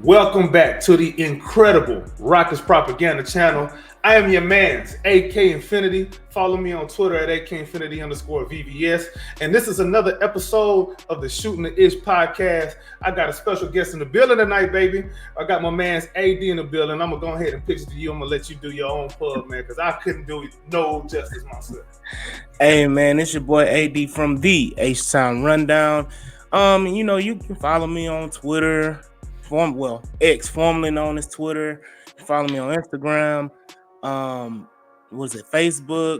Welcome back to the incredible Rockets Propaganda channel. I am your man's AK Infinity. Follow me on Twitter at AK_Infinity_VVS. And this is another episode of the Shootin' the Ish podcast. I got a special guest in the building tonight, baby. I got my man's AD in the building. I'm going to go ahead and pitch it to you. I'm going to let you do your own pub, man, because I couldn't do it no justice myself. Hey, man, it's your boy AD from the HTownRundown. You can follow me on Twitter. X, formerly known as Twitter. Follow me on Instagram. Facebook?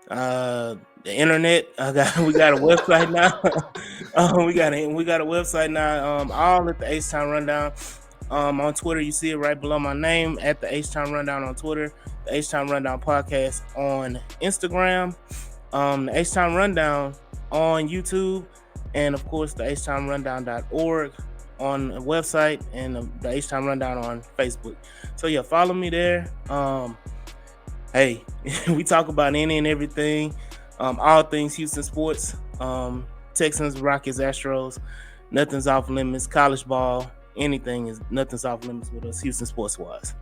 The internet. We got a website now. We got a website now. All at the HTownRundown. On Twitter, you see it right below my name at the HTownRundown on Twitter. The HTownRundown podcast on Instagram. The HTownRundown on YouTube, and of course the HTownRundown.org on the website, and the HTownRundown on Facebook. So yeah, follow me there. Hey, we talk about any and everything, all things Houston sports, Texans, Rockets, Astros. Nothing's off limits. College ball, nothing's off limits with us Houston sports wise.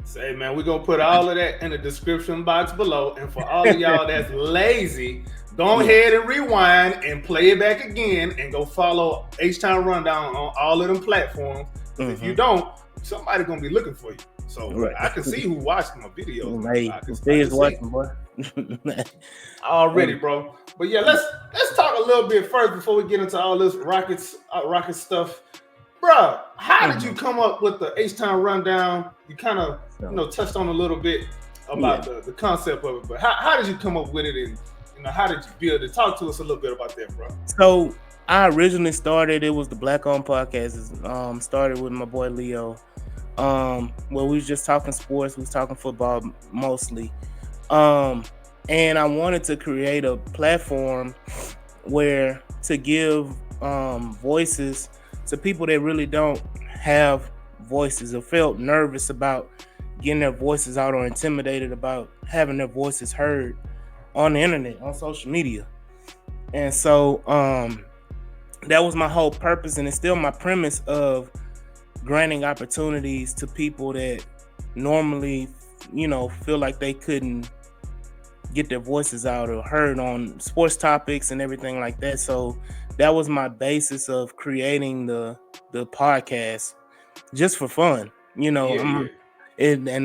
Say, man, we're going to put all of that in the description box below. And for all of y'all that's lazy, go ahead and rewind and play it back again and go follow HTownRundown on all of them platforms. Mm-hmm. If you don't, somebody's going to be looking for you. So right. I can see who watched my videos. Hey, stay watching, boy. Already, bro. But yeah, let's talk a little bit first before we get into all this Rockets stuff. Bro, how did you come up with the HTownRundown? You kind of, touched on a little bit about the concept of it, but how did you come up with it, and how did you build it? Talk to us a little bit about that, bro. So I originally started, it was the Black Owned Podcast. Started with my boy Leo. Where we was just talking sports, we was talking football mostly. And I wanted to create a platform where to give voices to people that really don't have voices or felt nervous about getting their voices out or intimidated about having their voices heard on the internet, on social media. And so that was my whole purpose, and it's still my premise of granting opportunities to people that normally, feel like they couldn't get their voices out or heard on sports topics and everything like that. So that was my basis of creating the podcast, just for fun, and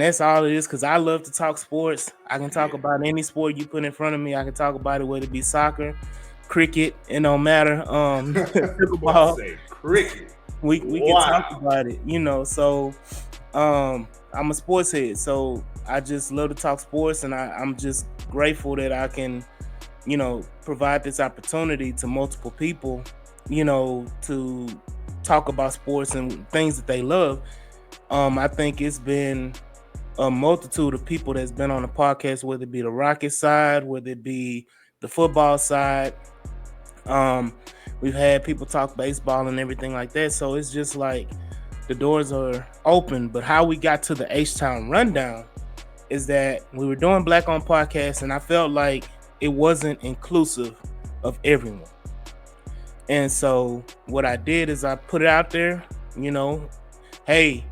that's all it is, because I love to talk sports. I can talk about any sport you put in front of me. I can talk about it, whether it be soccer, cricket, it don't matter. Pickleball, cricket. We can talk about it, So I'm a sports head, so I just love to talk sports, and I'm just grateful that I can, provide this opportunity to multiple people, to talk about sports and things that they love. I think it's been a multitude of people that's been on the podcast, whether it be the Rockets side, whether it be the football side. We've had people talk baseball and everything like that. So it's just like the doors are open. But how we got to the HTownRundown is that we were doing Black Owned Podcasts, and I felt like it wasn't inclusive of everyone. And so what I did is I put it out there, hey,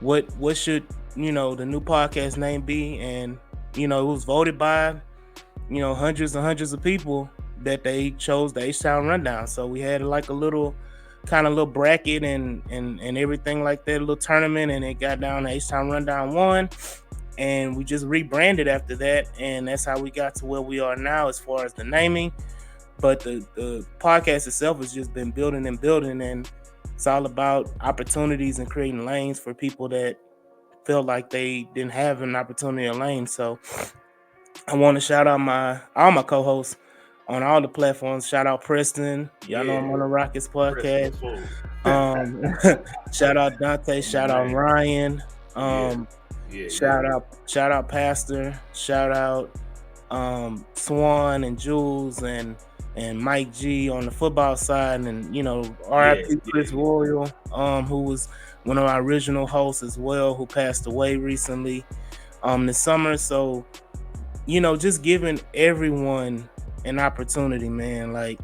what should, the new podcast name be? And, it was voted by, hundreds and hundreds of people that they chose the HTownRundown. So we had like a little bracket and everything like that, a little tournament, and it got down to HTownRundown 1. And we just rebranded after that, and that's how we got to where we are now as far as the naming. But the podcast itself has just been building, and it's all about opportunities and creating lanes for people that felt like they didn't have an opportunity or lane. So I want to shout out all my co-hosts on all the platforms. Shout out Preston. Y'all know I'm on the Rockets podcast. Shout out Dante. Shout out Ryan. Shout out Pastor. Shout out Swan and Jules and Mike G on the football side, and RIP Chris Royal, who was one of our original hosts as well, who passed away recently this summer. So just giving everyone an opportunity, man. Like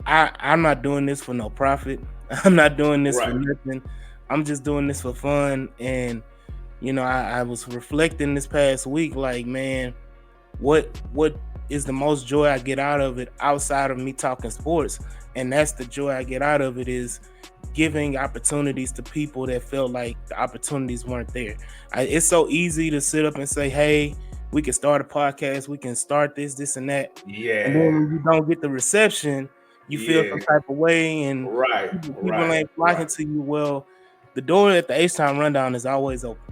I'm not doing this for no profit. I'm not doing this for nothing. I'm just doing this for fun. And I was reflecting this past week, like, man, what is the most joy I get out of it outside of me talking sports? And that's the joy I get out of it, is giving opportunities to people that felt like the opportunities weren't there. It's so easy to sit up and say, hey, we can start a podcast, we can start this and that. Yeah. And then when you don't get the reception, you feel some type of way, and people ain't flocking to you. Well, the door at the HTown Rundown is always open.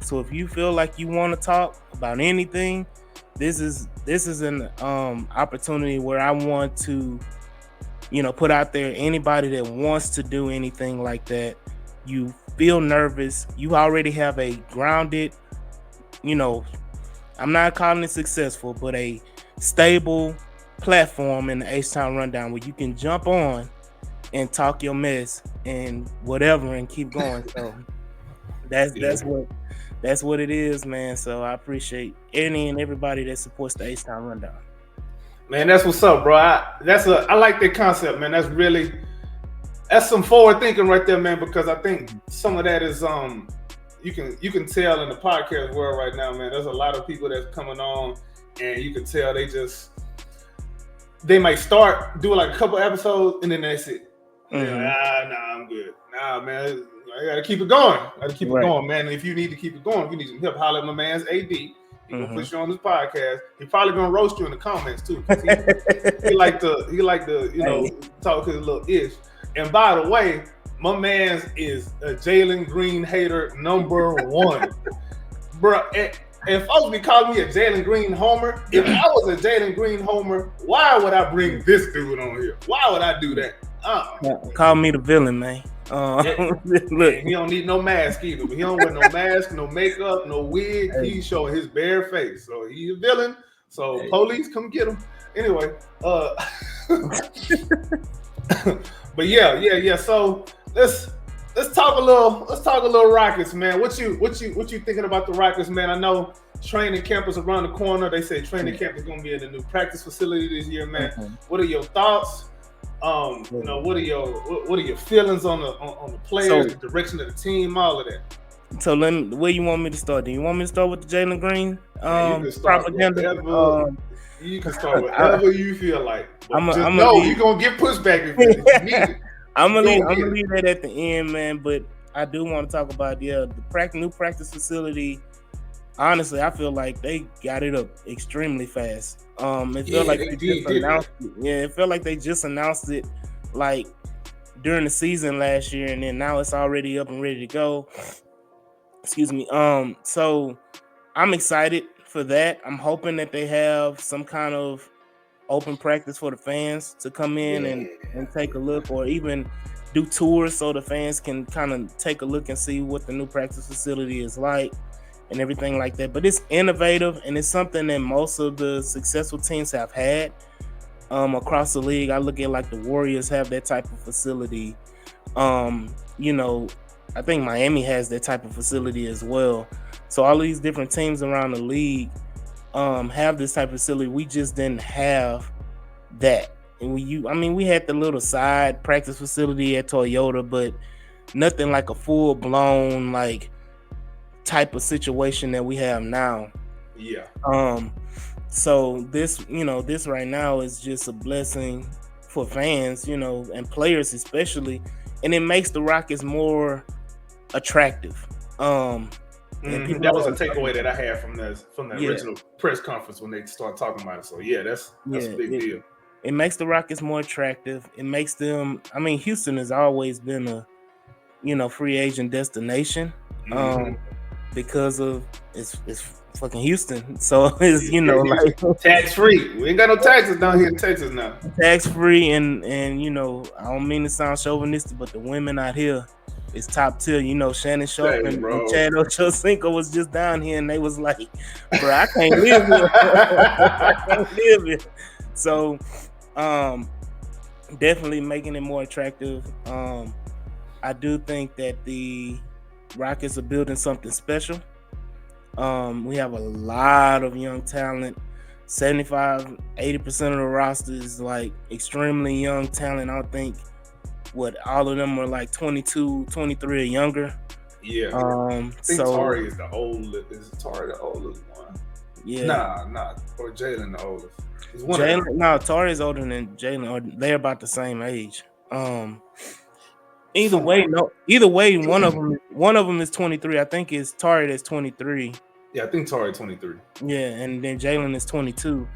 So if you feel like you want to talk about anything, this is an opportunity where I want to put out there anybody that wants to do anything like that. You feel nervous, you already have a grounded, I'm not calling it successful, but a stable platform in the HTown Rundown where you can jump on and talk your mess and whatever and keep going. So that's what it is, man. So I appreciate any and everybody that supports the HTown Rundown. Man, that's what's up, bro. I like that concept, man. That's some forward thinking right there, man. Because I think some of that is you can tell in the podcast world right now, man. There's a lot of people that's coming on, and you can tell they might start doing like a couple episodes, and then that's it. Nah, I'm good. Nah, man, I gotta keep it going. Man. And if you need to keep it going, if you need some help, holler at my man's AD. He gonna put you on this podcast. He probably gonna roast you in the comments too. He like to talk his little ish. And by the way, my man's is a Jalen Green hater #1, bro. And folks be calling me a Jalen Green homer. If I was a Jalen Green homer, why would I bring this dude on here? Why would I do that? Call me the villain, man. Look, he don't need no mask either. He don't wear no mask, no makeup, no wig. He's showing his bare face. So he's a villain. So police, come get him. Anyway, but yeah. So let's talk a little Rockets, man. What you thinking about the Rockets, man? I know training camp is around the corner. They say training camp is gonna be in the new practice facility this year, man. What are your thoughts? What are your feelings on the players, the direction of the team, all of that? So where you want me to start? Do you want me to start with the Jalen Green propaganda? You can start whatever you feel like. You're gonna get pushback if you need it. I'm gonna leave that at the end, man. But I do want to talk about the new practice facility. Honestly, I feel like they got it up extremely fast. It felt like they just announced it. Yeah, it felt like they just announced it like during the season last year, and then now it's already up and ready to go. Excuse me. So I'm excited for that. I'm hoping that they have some kind of open practice for the fans to come in and take a look, or even do tours so the fans can kind of take a look and see what the new practice facility is like and everything like that. But it's innovative, and it's something that most of the successful teams have had across the league. I look at like the Warriors have that type of facility. I think Miami has that type of facility as well. So all these different teams around the league have this type of facility. We just didn't have that. And we had the little side practice facility at Toyota, but nothing like a full blown like type of situation that we have now. Yeah. So this right now is just a blessing for fans, and players especially, and it makes the Rockets more attractive. That was a takeaway that I had from the original press conference when they started talking about it. So that's a big deal. It makes the Rockets more attractive. It makes them. I mean, Houston has always been a free agent destination. Because of it's fucking Houston, so it's like tax free. We ain't got no taxes down here in Texas now. Tax free, and I don't mean to sound chauvinistic, but the women out here is top tier. Shannon Sharp and Chad Ochocinco was just down here, and they was like, "Bro, I can't live here. I can't live here." So, definitely making it more attractive. I do think that the Rockets are building something special. We have a lot of young talent. 75-80% of the roster is like extremely young talent. I don't think all of them are like 22, 23 or younger. Yeah. I think so Tari is the oldest. Is Tari the oldest one? yeah. Nah. Or Jalen the oldest. Tari is older than Jalen, or they're about the same age. Either way, one of them is 23. I think it's Tari that's 23. Yeah, I think Tari 23. Yeah, and then Jalen is 22.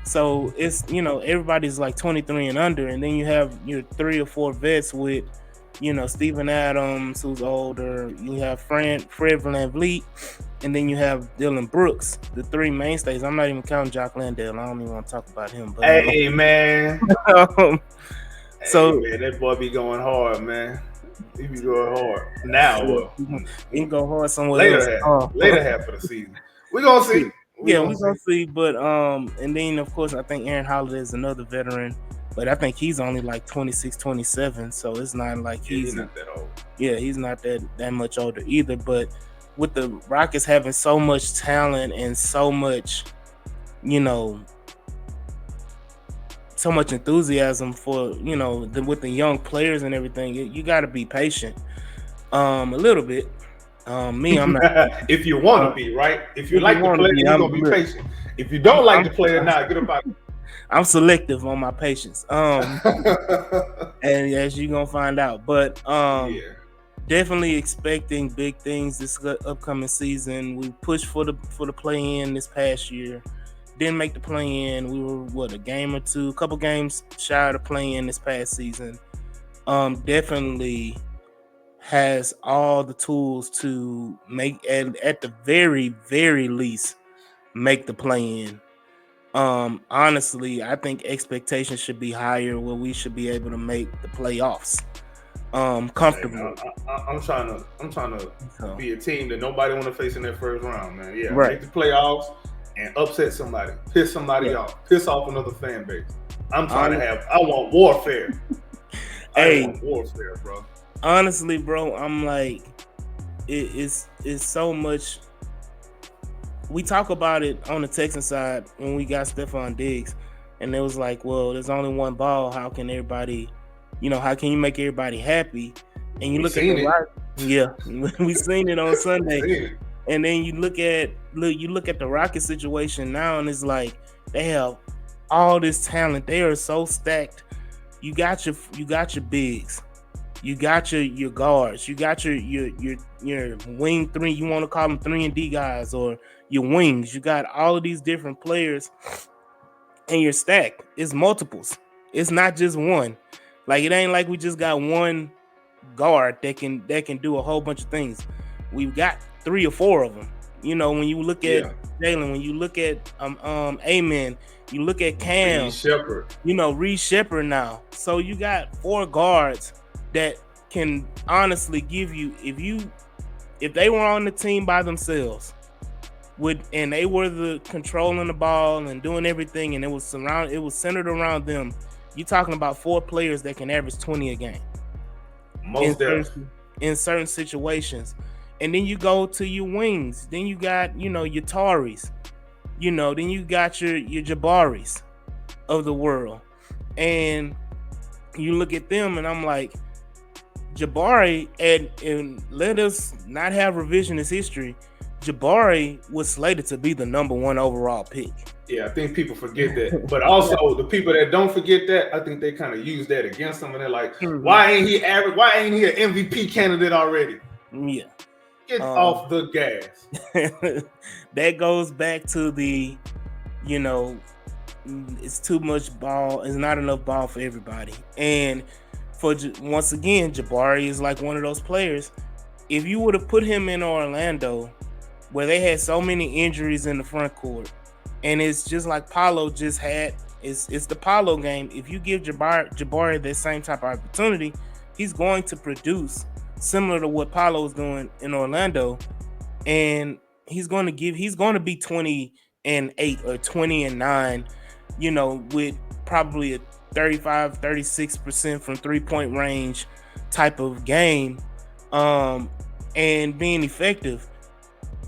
So it's, everybody's like 23 and under, and then you have your 3 or 4 vets with, Steven Adams, who's older. You have Fred VanVleet, and then you have Dylan Brooks, the 3 mainstays. I'm not even counting Jock Landale. I don't even want to talk about him. But, hey, man. So man, that boy be going hard, man. He be going hard. Now, he can go hard somewhere later half of the season. We're going to see. We're gonna see. But and then of course I think Aaron Holiday is another veteran, but I think he's only like 26, 27, so it's not like he's not that old. Yeah, he's not that much older either. But with the Rockets having so much talent and so much, so much enthusiasm for, with the young players and everything, you got to be patient a little bit. Me, I'm not. If you want to be, right? If you like the player, you're going to be patient. If you don't like the player, get up out of it. I'm selective on my patience. And as you're going to find out. But definitely expecting big things this upcoming season. We pushed for the play-in this past year. Didn't make the play-in. We were, a couple games shy of the play-in this past season. Definitely has all the tools to make, at the very, very least, make the play-in. Honestly, I think expectations should be higher, where we should be able to make the playoffs comfortable. I'm trying to be a team that nobody want to face in their first round, man. Yeah, right. Make the playoffs and upset somebody, piss somebody off, piss off another fan base. I want warfare. I want warfare, bro. Honestly, bro, I'm like, it's so much. We talk about it on the Texan side when we got Stephon Diggs, and it was like, well, there's only one ball. How can everybody, how can you make everybody happy? And you look at we seen it on Sunday, and then you look at the Rocket situation now, and it's like they have all this talent. They are so stacked. You got your bigs. You got your guards. You got your wing 3. You want to call them 3 and D guys, or your wings. You got all of these different players, and your stack is multiples. It's not just one. Like, it ain't like we just got one guard that can do a whole bunch of things. We've got 3 or 4 of them. When you look at Jalen, when you look at Amen, you look at Cam, Reed Shepherd now. So you got 4 guards that can honestly give you, if they were on the team by themselves, and they were the controlling the ball and doing everything, and it was centered around them, you're talking about 4 players that can average 20 a game. In certain situations. And then you go to your wings. Then you got, your Taris. Then you got your Jabaris of the world. And you look at them, and I'm like, Jabari, and let us not have revisionist history, Jabari was slated to be the number 1 overall pick. Yeah, I think people forget that. But also, the people that don't forget that, I think they kind of use that against them, and they're like, why ain't he average? Why ain't he an MVP candidate already? Yeah. Get off the gas. That goes back to the, it's too much ball. It's not enough ball for everybody. And once again, Jabari is like one of those players. If you would have put him in Orlando, where they had so many injuries in the front court, and it's just like Paolo just had, it's the Paolo game. If you give Jabari that same type of opportunity, he's going to produce similar to what Paolo is doing in Orlando, and he's going to be 20-8 or 20-9, with probably a 35-36% from 3-point range type of game, and being effective.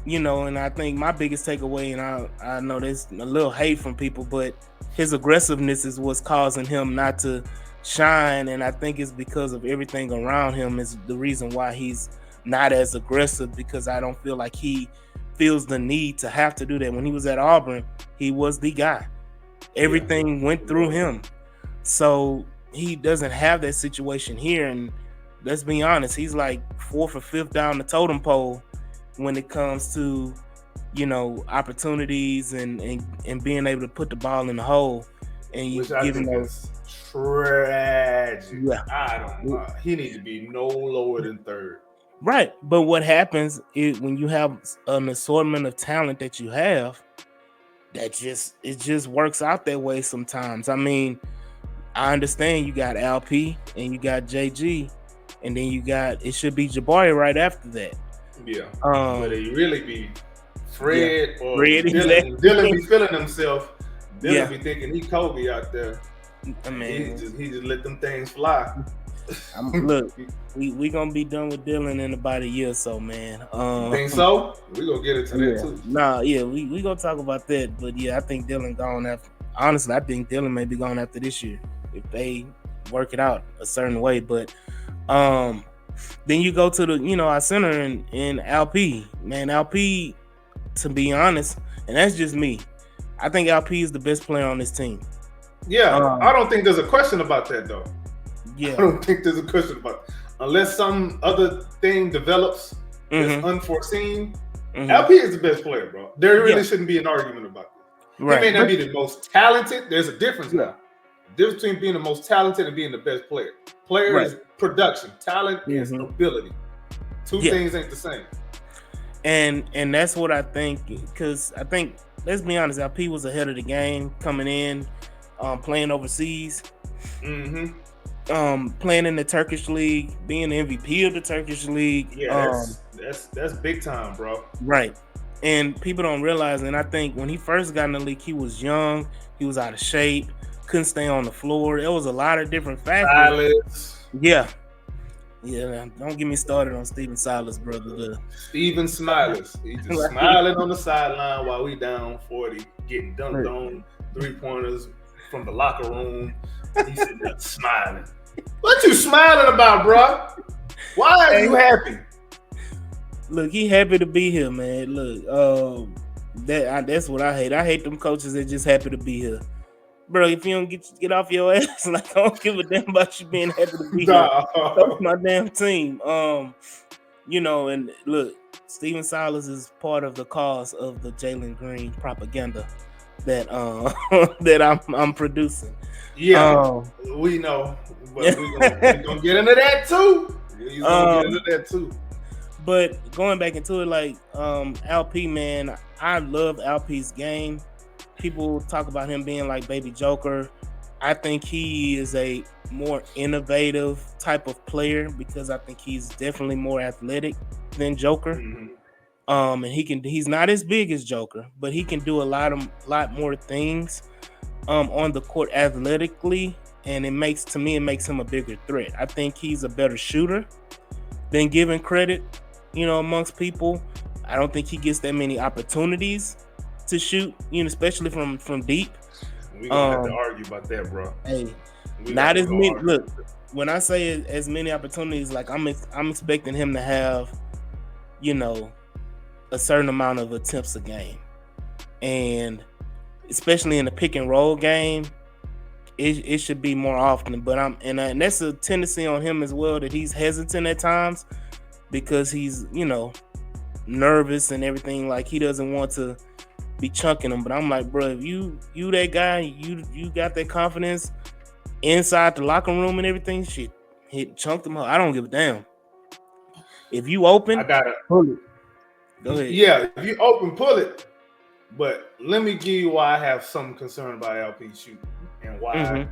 And I think my biggest takeaway, and I know there's a little hate from people, but his aggressiveness is what's causing him not to shine, and I think it's because of everything around him is the reason why he's not as aggressive, because I don't feel like he feels the need to have to do that. When he was at Auburn, he was the guy. Everything went through him. So he doesn't have that situation here, and let's be honest, he's like 4th or 5th down the totem pole when it comes to, you know, opportunities and being able to put the ball in the hole. And which I think is tragic. Yeah. I don't know. He needs to be no lower than 3rd. Right. But what happens is when you have an assortment of talent that you have, it just works out that way sometimes. I mean, I understand you got LP and you got JG, and then it should be Jabari right after that. Yeah. But it really be Fred or Dylan. Exactly. Dylan be feeling himself. Dylan be thinking he Kobe out there. I mean, he just let them things fly. Look, we gonna be done with Dylan in about a year or so, man. Think so? We gonna get into that too. Nah, we gonna talk about that. But yeah, I think Dylan gone after. Honestly, I think Dylan may be gone after this year if they work it out a certain way. But then you go to the, you know, our center in LP. Man, LP, to be honest, and that's just me, I think LP is the best player on this team. Yeah, I don't think there's a question about that though. Yeah, I don't think there's a question about it. Unless some other thing develops that's unforeseen. LP is the best player, bro. There really shouldn't be an argument about this. Right. He may not be the most talented. There's a difference now. The difference between being the most talented and being the best player. Player is production. Talent is ability. Two things ain't the same. And that's what I think, because I think, let's be honest, LP was ahead of the game coming in, playing overseas. Playing in the Turkish league, being the MVP of the Turkish league. Yeah, that's big time, bro. Right. And people don't realize, and I think when he first got in the league, he was young, he was out of shape, couldn't stay on the floor. There was a lot of different factors. Yeah, don't get me started on Steven Silas, brother. Steven Silas. He's just smiling on the sideline while we down 40, getting dunked on, 3-pointers from the locker room. He's sitting there smiling. What you smiling about, bro? Why are you happy? Look, he happy to be here, man. Look, that's what I hate. I hate them coaches that just happy to be here. Bro, if you don't get off your ass, like, I don't give a damn about you being happy to be here. That's my damn team. You know, and look, Steven Silas is part of the cause of the Jalen Green propaganda that that I'm producing. Yeah, we know, but we're gonna get into that too. He's gonna get into that too. But going back into it, like LP, man, I love LP's game. People talk about him being like Baby Joker. I think he is a more innovative type of player because I think he's definitely more athletic than Joker. And he's not as big as Joker, but he can do a lot more things on the court athletically, and it makes him a bigger threat. I think he's a better shooter than given credit, you know, amongst people. I don't think he gets that many opportunities to shoot, you know, especially from deep. We gonna have to argue about that, bro. Hey, not as many. Look, when I say as many opportunities, like I'm expecting him to have, you know, a certain amount of attempts a game, and especially in the pick and roll game, it should be more often. But and that's a tendency on him as well, that he's hesitant at times because he's, you know, nervous and everything. Like, he doesn't want to be chunking them. But I'm like, bro, if you that guy, you got that confidence inside the locker room and everything, shit, chunk them up. I don't give a damn. If you open, I gotta pull it. Go ahead. Yeah, if you open, pull it. But let me give you why I have some concern about LP shooting and why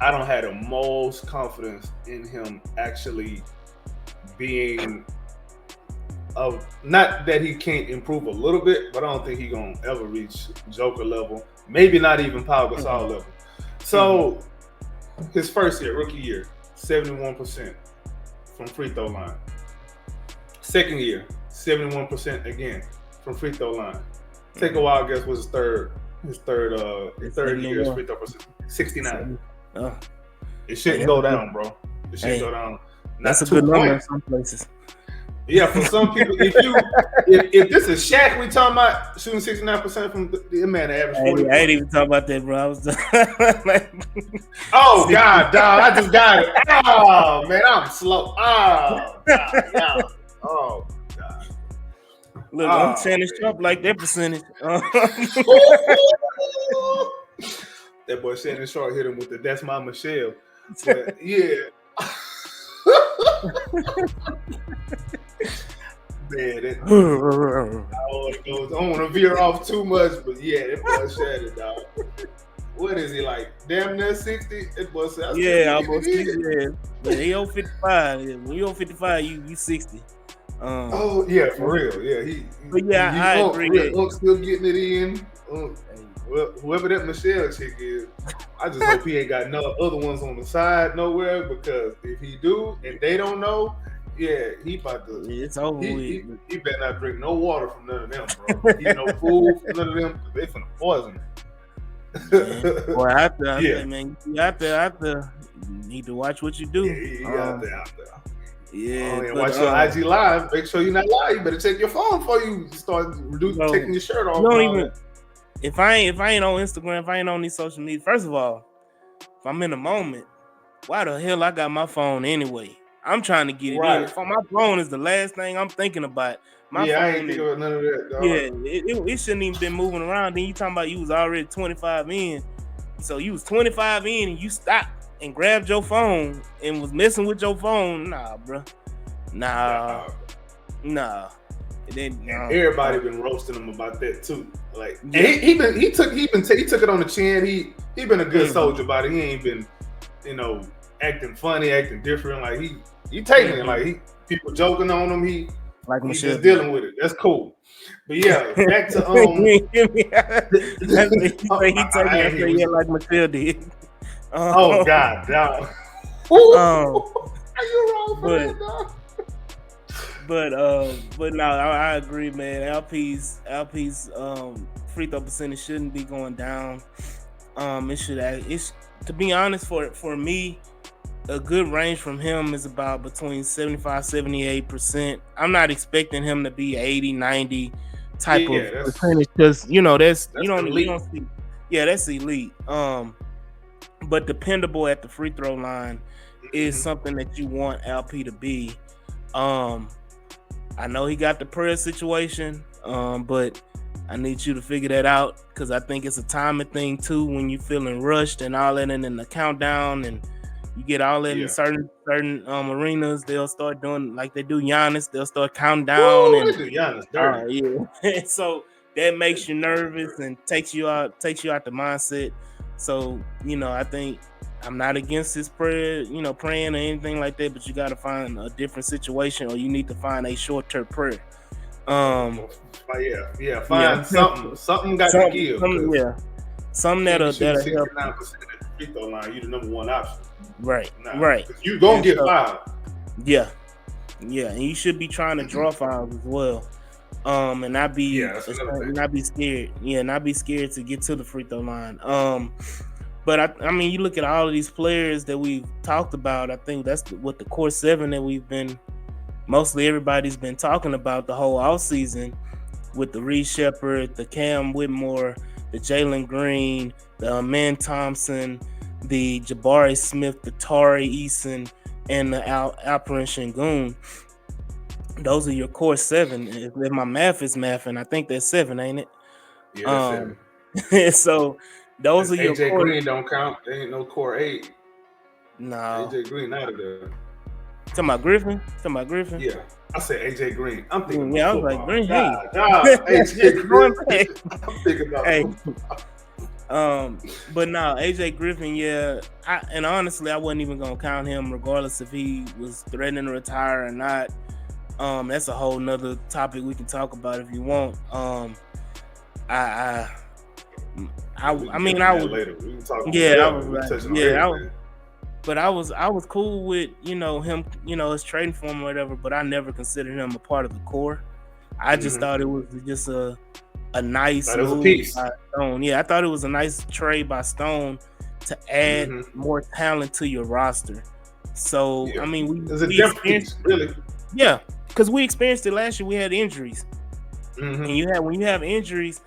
I don't have the most confidence in him actually being not that he can't improve a little bit, but I don't think he's gonna ever reach Joker level. Maybe not even Pau Gasol level. So his first year, rookie year, 71% from free throw line. Second year, 71% again from free throw line. Take a wild guess what's his third year's free throw percent. 69. It shouldn't go down, bro. It shouldn't go down. That's a good number in some places. Yeah, for some people, if this is Shaq, we talking about shooting 69% from the man average 40. I ain't even talking about that, bro. I was oh God, dog! I just got it. Oh man, I'm slow. Oh God, oh God. Look, I'm Shannon Sharp like that percentage. That boy Shannon Sharp hit him with the "That's my Michelle." But yeah. Man, I don't want to veer off too much, but yeah, that boy Shannon, dog. What is he like? Damn near 60? That boy said, almost 60. Yeah, he on 55. When you on 55, you 60. Oh yeah, for real. Yeah, I agree. Still getting it in. Well, whoever that Michelle chick is, I just hope he ain't got no other ones on the side nowhere, because if he do and they don't know, yeah, he about to. It's over with. He better not drink no water from none of them, bro. He no food from none of them. They finna poison him. Boy, man, you out there, you need to watch what you do. Yeah, out there. Yeah, watch your IG live. Make sure you're not lying. You better check your phone before you start taking your shirt off. You don't even. If I ain't on Instagram, if I ain't on these social media, first of all, if I'm in the moment, why the hell I got my phone anyway? I'm trying to get it in. My phone is the last thing I'm thinking about. I ain't thinking about none of that, dog. Yeah, it shouldn't even been moving around. Then you talking about you was already 25 in. So you was 25 in and you stopped and grabbed your phone and was messing with your phone. Nah, bro. Nah. And everybody been roasting him about that too. Like he took it on the chin. He been a good soldier about it. He ain't been, acting funny, acting different. Like he taking it. Like people joking on him. He's just dealing with it. That's cool. But yeah, back to he taking it like Michelle did. Oh God, dog. Are you wrong for that, dog? But no, I agree, man. LP's free throw percentage shouldn't be going down. It's to be honest, for me, a good range from him is about between 75-78%. I'm not expecting him to be 80-90 type of percentage, because that's you don't see. Yeah, that's elite. But dependable at the free throw line is something that you want LP to be. I know he got the prayer situation, but I need you to figure that out, because I think it's a timing thing too. When you're feeling rushed and all that, and then the countdown, and you get all that in certain arenas, they'll start doing like they do Giannis. They'll start counting down. They do Giannis dirty. So that makes you nervous and takes you out the mindset. So I think I'm not against his prayer, praying or anything like that, but you got to find a different situation, or you need to find a short-term prayer. Find something. Something got to give. Something that'll help. 69% at the free throw line, you the number one option. Right. You gonna get fouled. Yeah, and you should be trying to draw fouls as well. And not be scared. Yeah, not be scared to get to the free throw line. But I mean, you look at all of these players that we've talked about. I think that's what the core seven that we've been, mostly everybody's been talking about the whole offseason, with the Reed Shepherd, the Cam Whitmore, the Jalen Green, the Amen Thompson, the Jabari Smith, the Tari Eason, and the Alperen Şengün. Those are your core seven. If my math is mathing, I think that's 7, ain't it? Yeah, that's 7. So those are your AJ core. Green don't count. There ain't no core 8. No. AJ Green out of there. Talking about Griffin? Yeah. I said AJ Green. I'm thinking I was football. like, Green, AJ Green. I'm thinking about football. But no, AJ Griffin, and honestly, I wasn't even gonna count him, regardless if he was threatening to retire or not. That's a whole nother topic we can talk about if you want. I was cool with him, his trading for him or whatever, but I never considered him a part of the core. I just thought it was just a nice move by Stone. Yeah, I thought it was a nice trade by Stone to add more talent to your roster. So I mean, there's a depth piece, really. Yeah, because we experienced it last year. We had injuries, and when you have injuries,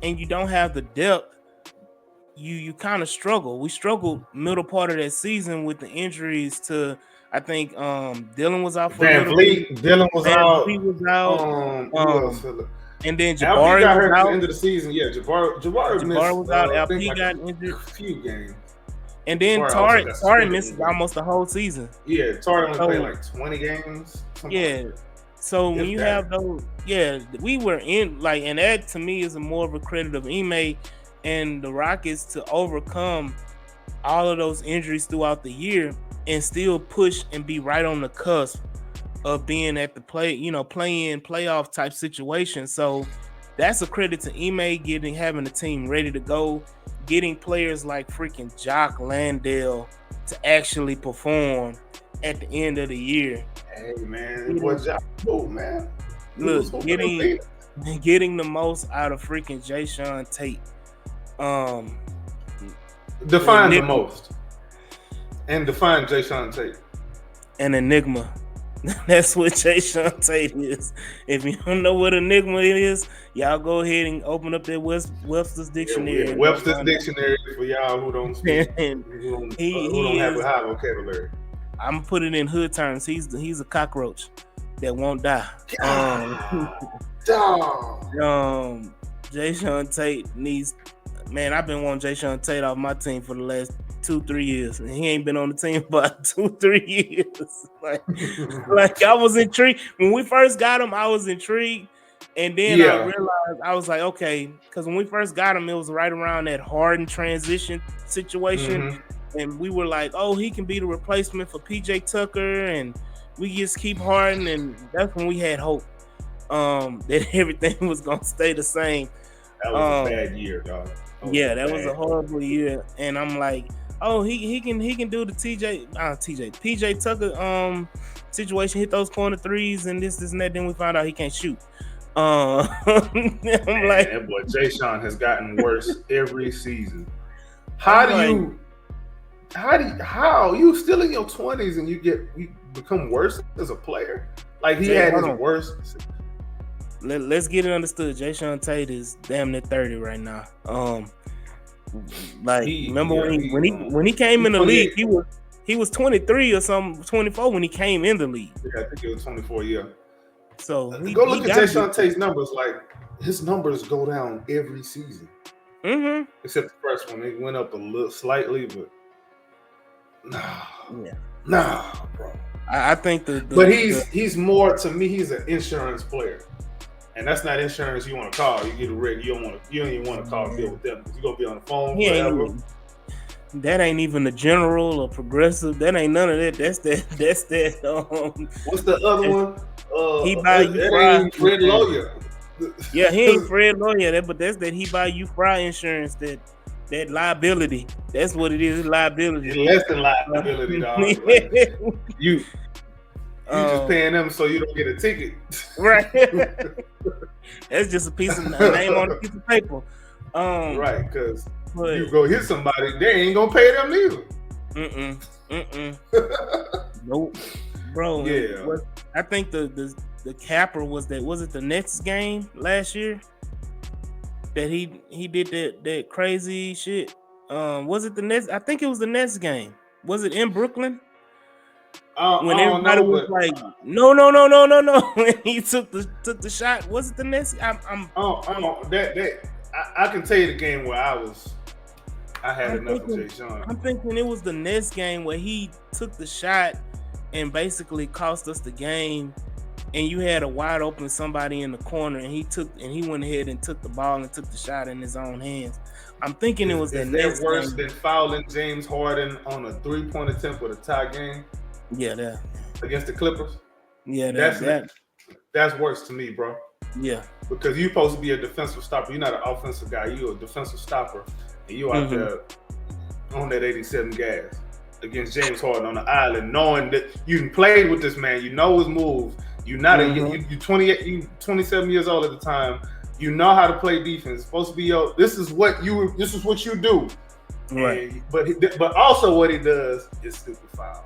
and you don't have the depth, you kind of struggle. We struggled middle part of that season with the injuries to. I think Dylan was out for Van Vliet. Dylan was out. He was out. Who else? And then Jabari got hurt was out at the end of the season. Yeah, Jabari missed, was out. LP like got injured. A few games. And then Tari missed almost the whole season. Yeah, Tari only played like 20 games. Yeah. So when you have those, we were in like, and that to me is more of a credit of Ime and the Rockets to overcome all of those injuries throughout the year and still push and be right on the cusp of being at the playing playoff type situation. So that's a credit to Ime having the team ready to go, getting players like freaking Jock Landale to actually perform at the end of the year. Hey man, what's Jock? Oh man, look, getting the most out of freaking Jayshawn Tate. Define the most. And define Jayshawn Tate. An enigma. That's what Jayshawn Tate is. If you don't know what enigma is, y'all go ahead and open up that Webster's Dictionary. Yeah, Webster's Dictionary for y'all who don't speak, who don't have a high vocabulary. I'm gonna put it in hood terms. He's a cockroach that won't die. Jayshawn Tate needs. Man, I've been wanting Jayshawn Tate off my team for the last 2-3 years, and he ain't been on the team for about 2-3 years. like I was intrigued when we first got him. I was intrigued, and then I realized I was like, okay, because when we first got him, it was right around that Harden transition situation, and we were like, oh, he can be the replacement for PJ Tucker, and we just keep Harden, and that's when we had hope that everything was gonna stay the same. That was a bad year, dog. That was a horrible year, and I'm like, oh, he can do the PJ Tucker situation, hit those corner threes and this and that. Then we found out he can't shoot. I'm like, that boy Jayshawn has gotten worse every season. How you still in your 20s and you become worse as a player? Like he had his worst. Let's get it understood. Jayshawn Tate is damn near 30 right now. When he came in the league, he was 23 or something, 24 when he came in the league. Yeah, I think it was 24. Yeah. So go look at Jayshawn Tate's numbers. Like his numbers go down every season. Except the first one, it went up a little slightly, but nah, bro. I think he's more to me. He's an insurance player. And that's not insurance you want to call. You get a rig, you don't even want to call and deal with them because you're gonna be on the phone forever. That ain't even the general or progressive. That ain't none of that. That's that. What's the other one? He buy you fry. Fred Lawyer. Yeah, he ain't Fred Lawyer, but that's that he buy you fry insurance. That liability. That's what it is. Liability. It's less than liability, dog. Like, you just paying them so you don't get a ticket. Right. That's just a name on a piece of paper. Right, because you go hit somebody, they ain't gonna pay them neither. Nope. Bro, yeah. I think the capper was it the Nets game last year? That he did that crazy shit. Was it the Nets? I think it was the Nets game. Was it in Brooklyn? When everybody was like, no. When he took the shot, was it the Nets? I can tell you the game where I had enough of Jayshawn. I'm thinking it was the Nets game where he took the shot and basically cost us the game. And you had a wide open somebody in the corner, and he went ahead and took the ball and took the shot in his own hands. I'm thinking it was the Nets. Is that worse than fouling James Harden on a 3-point attempt with a tie game? Yeah, that against the Clippers. Yeah, that's worse to me, bro. Yeah, because you're supposed to be a defensive stopper. You're not an offensive guy. You're a defensive stopper, and you out there on that 87 gas against James Harden on the island, knowing that you played with this man. You know his moves. You're not you 28. You 27 years old at the time. You know how to play defense. It's supposed to be this is what you do. Right. But also what he does is stupid fouls.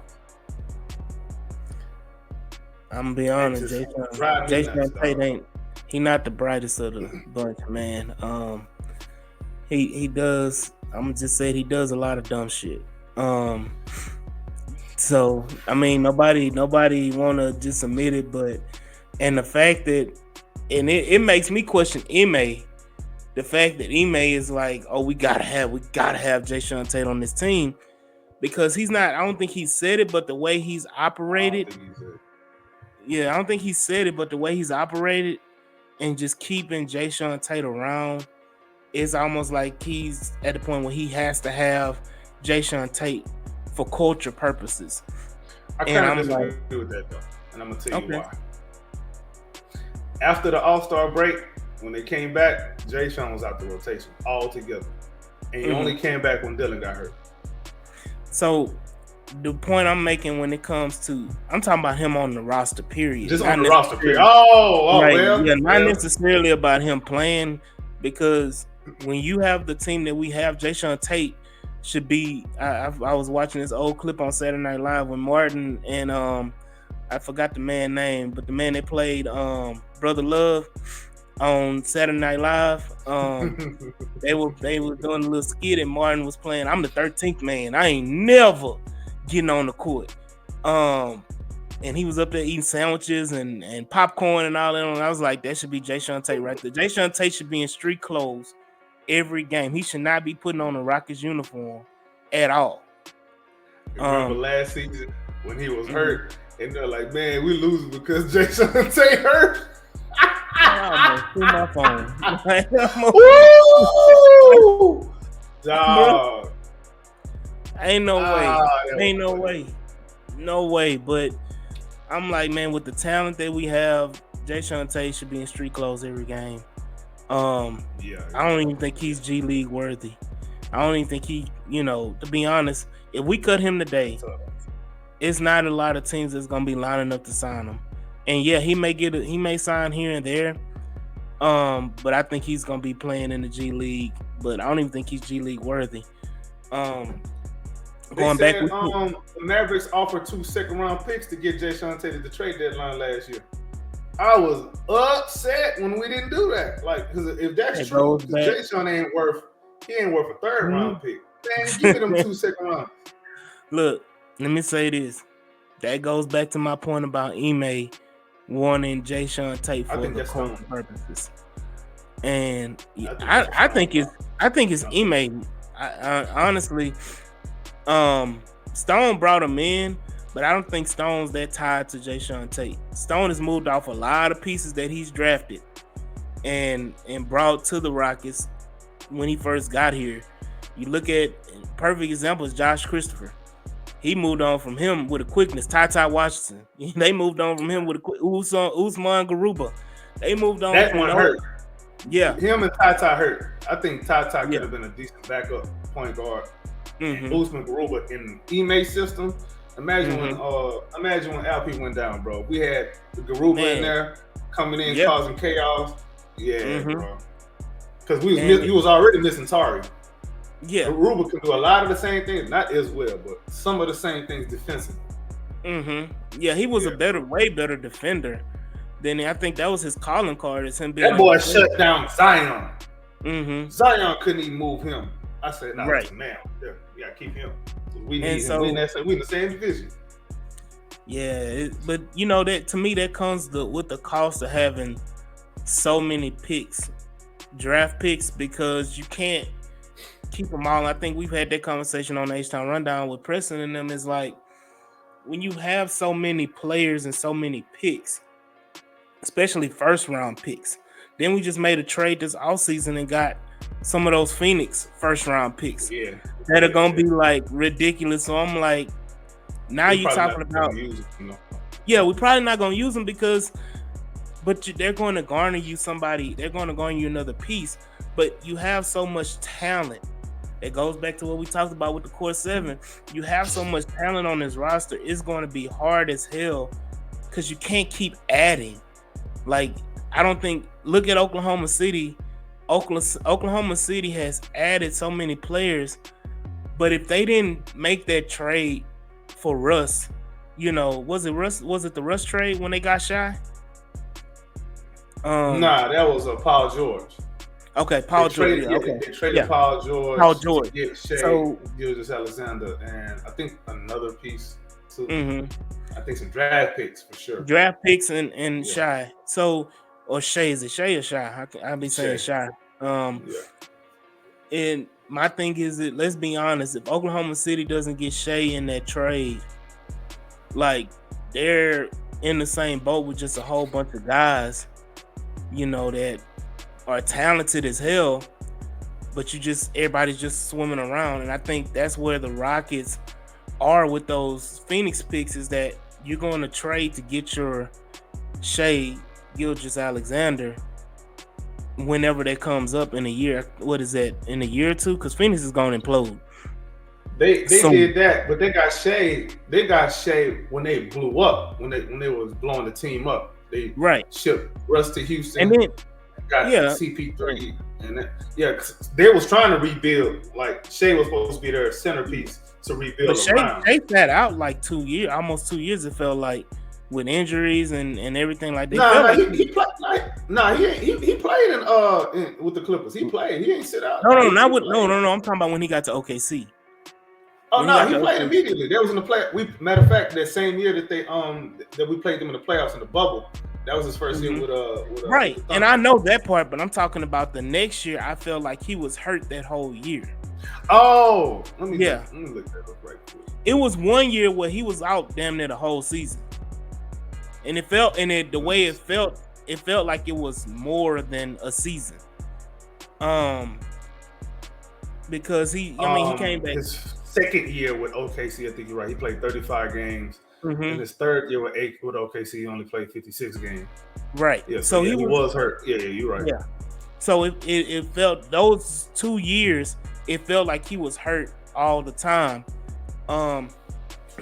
I'm gonna be honest, Jason Tate he not the brightest of the bunch, man. He does. I'm gonna just say he does a lot of dumb shit. So I mean, nobody wanna just admit it, but and the fact that and it makes me question Ime. The fact that Ime is like, oh, we gotta have Jason Tate on this team because he's not. I don't think he said it, but the way he's operated. Yeah, I don't think he said it, but the way he's operated and just keeping Jason Tate around is almost like he's at the point where he has to have Jason Tate for culture purposes. I kind of disagree with that though, and I'm gonna tell you why. After the All-Star break, when they came back, Jason was out the rotation altogether, and he only came back when Dylan got hurt. So the point I'm making when it comes to, I'm talking about him on the roster, period. Just on the roster, period. Oh, right. Well. Yeah, not necessarily about him playing, because when you have the team that we have, Jason Tate should be. I was watching this old clip on Saturday Night Live when Martin and I forgot the man's name, but the man that played Brother Love on Saturday Night Live, they were doing a little skit and Martin was playing, I'm the 13th man. I ain't never getting on the court. And he was up there eating sandwiches and popcorn and all that. And I was like, that should be Jason Tate right there. Jason Tate should be in street clothes every game. He should not be putting on a Rockets uniform at all. Remember last season when he was hurt and they're like, man, we losing because Jason Tate hurt. I almost threw my phone. Woo! Dog. Ain't no way. No way. But I'm like, man, with the talent that we have, Jason Tate should be in street clothes every game. I don't even think he's G League worthy. I don't even think he, to be honest, if we cut him today, it's not a lot of teams that's gonna be lining up to sign him. And yeah, he may sign here and there. But I think he's gonna be playing in the G League. But I don't even think he's G League worthy. The Mavericks offered 2 second-round picks to get Jason Tate at the trade deadline last year. I was upset when we didn't do that. Like, because if that's true, Jason ain't worth a third-round pick. Man, give them 2 second rounds. Look, let me say this. That goes back to my point about Ime wanting Jason Tate for the culture purposes. And I think it's Ime. I honestly, Stone brought him in, but I don't think Stone's that tied to Jason Tate. Stone has moved off a lot of pieces that he's drafted and brought to the Rockets when he first got here. You look at perfect example is Josh Christopher. He moved on from him with a quickness. Ty Washington. They moved on from him with a quick. Usman Garuba. They moved on. That one hurt. Yeah. Him and Ty hurt. I think Ty could have been a decent backup point guard. Usman Garuba in the Ime system. Imagine when LP went down, bro. We had the Garuba in there coming in causing chaos. Yeah, bro. Because we was already missing Tari. Yeah, Garuba can do a lot of the same things, not as well, but some of the same things defensively. Yeah, he was way better defender than I think that was his calling card. Is him being that boy shut down Zion. Zion couldn't even move him. I said, no, man, we gotta keep him. We need him. We in the same division. Yeah, but that to me that comes with the cost of having so many picks, draft picks, because you can't keep them all. I think we've had that conversation on the HTownRundown with Preston and them. Is like when you have so many players and so many picks, especially first round picks. Then we just made a trade this offseason and got some of those Phoenix first round picks that are gonna be like ridiculous. So I'm like, now you're talking about we're probably not gonna use them but they're going to garner you somebody. They're going to garner you another piece. But you have so much talent. It goes back to what we talked about with the core 7. You have so much talent on this roster. It's going to be hard as hell because you can't keep adding. Like, I don't think. Look at Oklahoma City. Oklahoma City has added so many players, But if they didn't make that trade for Russ, was it Russ? Was it the Russ trade when they got Shy? Nah, that was Paul George. Okay, Paul George. They traded Paul George. Paul George. To get Shea, Gilgeous-Alexander, and I think another piece too. Mm-hmm. I think some draft picks for sure. Draft picks and Shy. So, or Shea, is it Shea or Shy? I'll be saying Shy. And my thing is that, let's be honest, if Oklahoma City doesn't get Shea in that trade, like, they're in the same boat with just a whole bunch of guys, that are talented as hell, but everybody's just swimming around. And I think that's where the Rockets are with those Phoenix picks, is that you're going to trade to get your Shea Gilgeous-Alexander whenever that comes up in a year. What is that, in a year or two? Because Phoenix is going to implode. They did that, but they got Shea. They got Shea when they blew up, when they was blowing the team up. They shipped Russ to Houston, and then got CP3, and they was trying to rebuild. Like, Shea was supposed to be their centerpiece to rebuild. But Shea sat out like 2 years, almost 2 years. It felt like, with injuries and everything like that. He played in with the Clippers. He played. He ain't sit out. No. I'm talking about when he got to OKC. Oh no, he played immediately. They was in the play. Matter of fact, that same year that that we played them in the playoffs in the bubble, that was his first year with right. And I know that part, but I'm talking about the next year. I felt like he was hurt that whole year. Oh, let me look that up right quick. It was 1 year where he was out damn near the whole season, and the way it felt like it was more than a season. Because he came back. His second year with OKC, I think you're right. He played 35 games. In his third year with OKC, he only played 56 games. Right. Yeah. So he was hurt. Yeah, you're right. Yeah. So it felt, those 2 years, it felt like he was hurt all the time. To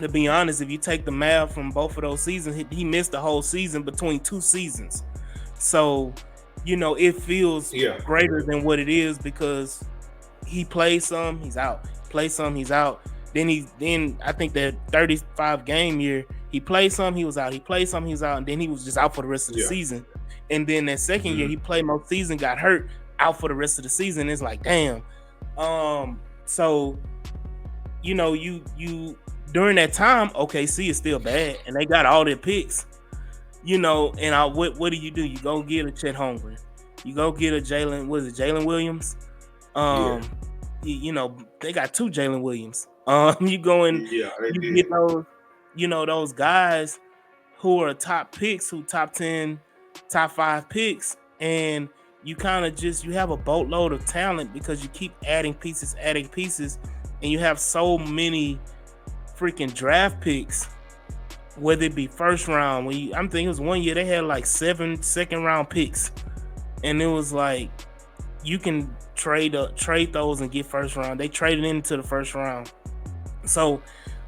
be honest, if you take the math from both of those seasons, he missed the whole season between 2 seasons. So, it feels greater than what it is, because he plays some, he's out. Play some, he's out. Then I think that 35 game year, he played some, he was out. He played some, he was out, and then he was just out for the rest of the season. And then that second year, he played most season, got hurt, out for the rest of the season. It's like, damn. So, you during that time, OKC is still bad, and they got all their picks. And what do? You go get a Chet Holmgren, you go get a Jalen Williams. They got 2 Jalen Williams. You go and you get those, those guys who are top picks, who top 10, top 5 picks, and you kind of you have a boatload of talent because you keep adding pieces, and you have so many freaking draft picks, whether it be first round. I'm thinking it was 1 year they had like 7 second round picks, and it was like, you can trade those and get first round. They traded into the first round. So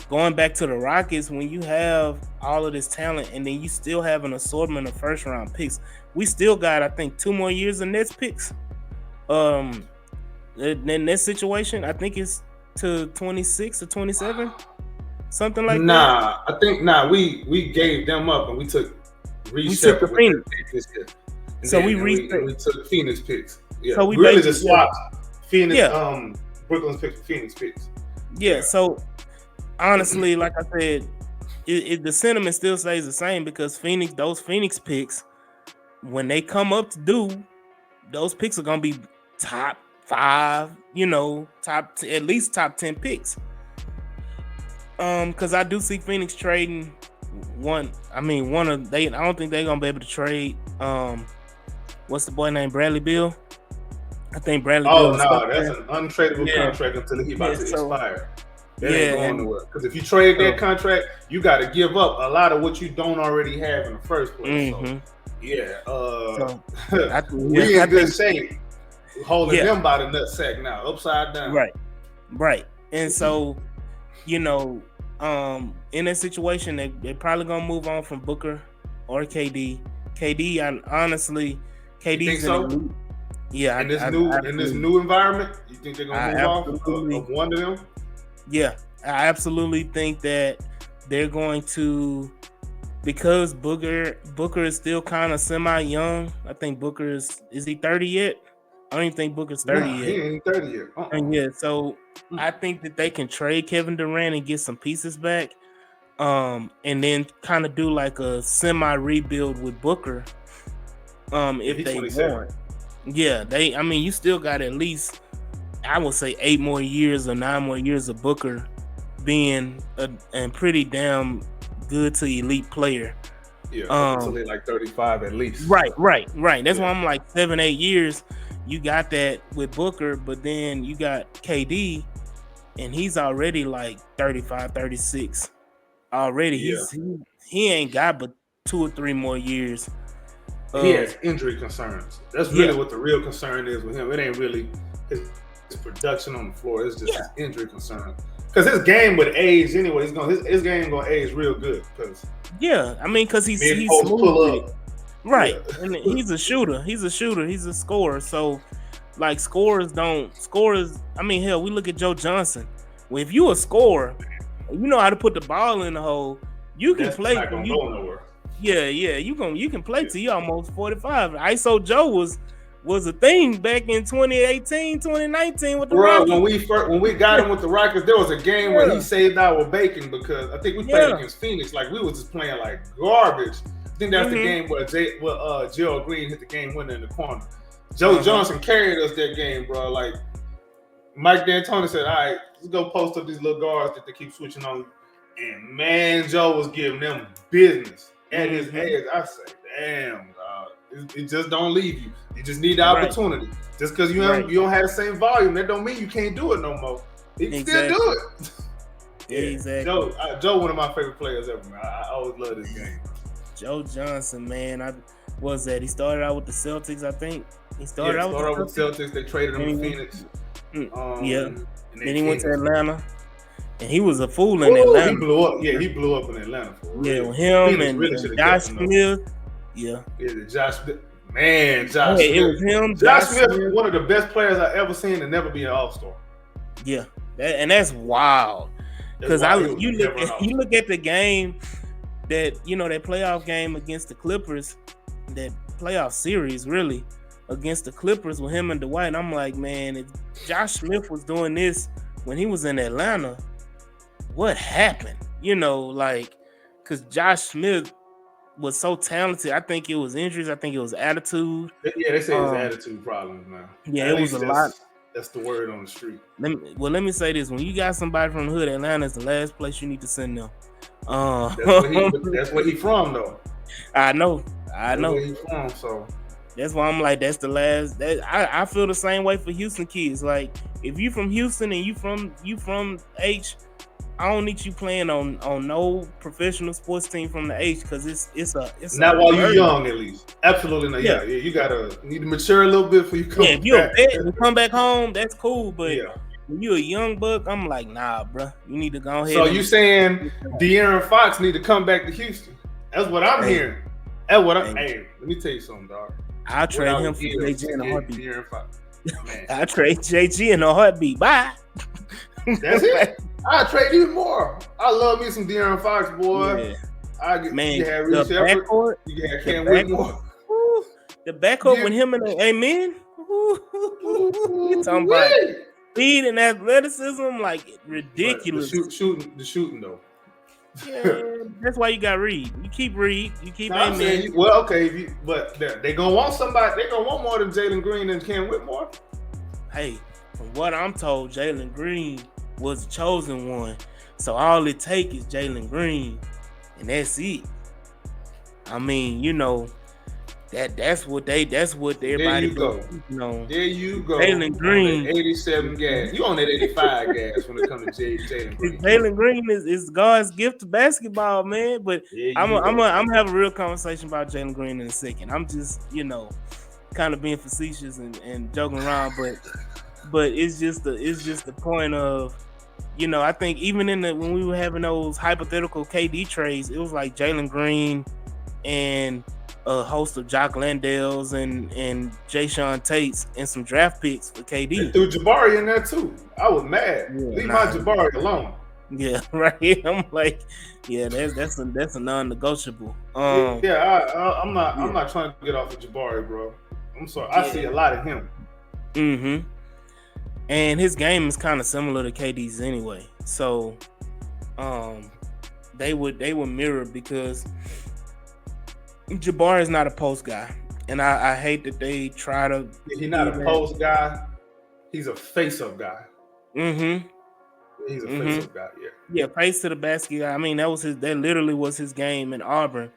going back to the Rockets, when you have all of this talent and then you still have an assortment of first round picks, we still got, I think, 2 more years of Nets picks. In this situation, I think it's to 26 or 27, something like that. I think we gave them up and we took the Phoenix. So we took Phoenix picks. Yeah, so we really just swapped Phoenix, Brooklyn's picks for Phoenix picks. Yeah, so honestly, like I said, the sentiment still stays the same, because those Phoenix picks, when they come up to do, those picks are gonna be top 5, at least top 10 picks. Because I do see Phoenix trading one. I don't think they're gonna be able to trade. What's the boy named Bradley Beal? I think Bradley. Oh no, that's an untradeable contract until he about to expire. That ain't going nowhere. Because if you trade that contract, you got to give up a lot of what you don't already have in the first place. So, we in good shape, holding them by the nutsack now, upside down. Right. And so, in that situation, they probably gonna move on from Booker or KD. KD's think so? in the league. Yeah, in this new environment, you think they're gonna move off of one of them? Yeah, I absolutely think that they're going to, because Booker is still kind of semi young. I think Booker is he 30 yet? I don't even think Booker's 30 Nah, yet. he ain't 30 yet. And yeah, so I think that they can trade Kevin Durant and get some pieces back, and then kind of do like a semi rebuild with Booker. If they 27. want, yeah, I mean, you still got at least, I would say, 8 more years or 9 more years of Booker being a pretty damn good to elite player. Yeah, until they like 35 at least. Right. That's why I'm like 7-8 years. You got that with Booker, but then you got KD, and he's already like 35, 36 already. Yeah. He ain't got but 2 or 3 more years. He has injury concerns. That's really what the real concern is with him. It ain't really his production on the floor. It's just his injury concern. Because his game would age anyway. His game gonna age real good. I mean, because he's pull up. Right, and he's a shooter. He's a scorer. So, like, scorers. I mean, hell, we look at Joe Johnson. Well, if you a scorer, you know how to put the ball in the hole. You can play. Not gonna go nowhere. Yeah, you can play till you almost 45. ISO Joe was a thing back in 2018, 2019 with the Rockets. When we got him with the Rockets, there was a game where he saved our bacon because I think we played against Phoenix. Like, we was just playing like garbage. I think that's the game where Gerald Green hit the game winner in the corner. Joe Johnson carried us that game, bro. Like, Mike D'Antoni said, all right, let's go post up these little guards that they keep switching on. And man, Joe was giving them business at his edge. I say, damn, dog. It just don't leave you. You just need the opportunity. Just because you don't have the same volume, that don't mean you can't do it no more. You can still do it. Exactly. Joe, one of my favorite players ever, man. I always love this game. Joe Johnson, man. He started out with the Celtics, I think. He started out with the Celtics. They traded him to Phoenix. And then he went to Atlanta. And he was a fool in Atlanta. He blew up. Yeah, he blew up in Atlanta. With him and Josh Smith. Josh Smith. Man, Josh Smith. It was him. Josh Smith, one of the best players I ever seen to never be an All-Star. Yeah, and that's wild. Because you look at the game that that playoff game against the Clippers, that playoff series really against the Clippers with him and Dwight. And I'm like, man, if Josh Smith was doing this when he was in Atlanta, what happened? Because Josh Smith was so talented. I think it was injuries. I think it was attitude. Yeah, they say it was attitude problems, man. Yeah, it was a lot. That's the word on the street. Let me say this: when you got somebody from the hood, Atlanta is the last place you need to send them. That's where he from, though. I know. That's where he from, so. That's why I'm like, that's the last. I feel the same way for Houston kids. Like, if you from Houston and you from H, I don't need you playing on no professional sports team from the H, because it's not while you're young, at least. Absolutely not. Yeah, you need to mature a little bit before you come. Yeah, if you're a vet and come back home, that's cool. But when you're a young buck, I'm like, nah, bro. You need to go ahead. So you saying De'Aaron Fox need to come back to Houston? That's what I'm hearing. That's what Hey, let me tell you something, dog. I'll trade him for JG in a heartbeat. I'll trade JG in a heartbeat. Bye. That's it. I'll trade even more. I love me some De'Aaron Fox, boy. Yeah. You had Reece Shepard. You had Cam Whitmore. The backcourt with him and Amen. You talking about speed and athleticism, like ridiculous. The shooting though. Yeah, that's why you got Reed. You keep Reed. You keep Amen. Well, okay, but they gonna want somebody. They gonna want more than Jalen Green and Cam Whitmore. Hey, from what I'm told, Jalen Green was the chosen one. So all it takes is Jalen Green, and that's it. I mean, that's what everybody. There you go. Jalen Green, 87 gas. You on that 85 gas when it comes to Jalen Green. Jalen Green is God's gift to basketball, man. But I'm gonna have a real conversation about Jalen Green in a second. I'm just kind of being facetious and joking around, but it's just the point of. I think even when we were having those hypothetical KD trades, it was like Jalen Green and a host of Jock Landells and Jay-Sean Tates and some draft picks for They KD. threw Jabari in there too. I was mad. Yeah, Leave my Jabari alone. Yeah, right. I'm like, yeah, that's a non-negotiable. I'm not trying to get off of Jabari, bro. I'm sorry. I see a lot of him. Mm-hmm. And his game is kind of similar to KD's anyway. So they would mirror, because Jabari is not a post guy. And I hate that they try to. He's not a post guy. He's a face-up guy. Mm-hmm. He's a face-up guy, yeah. Yeah, face to the basket. I mean, that literally was his game in Auburn,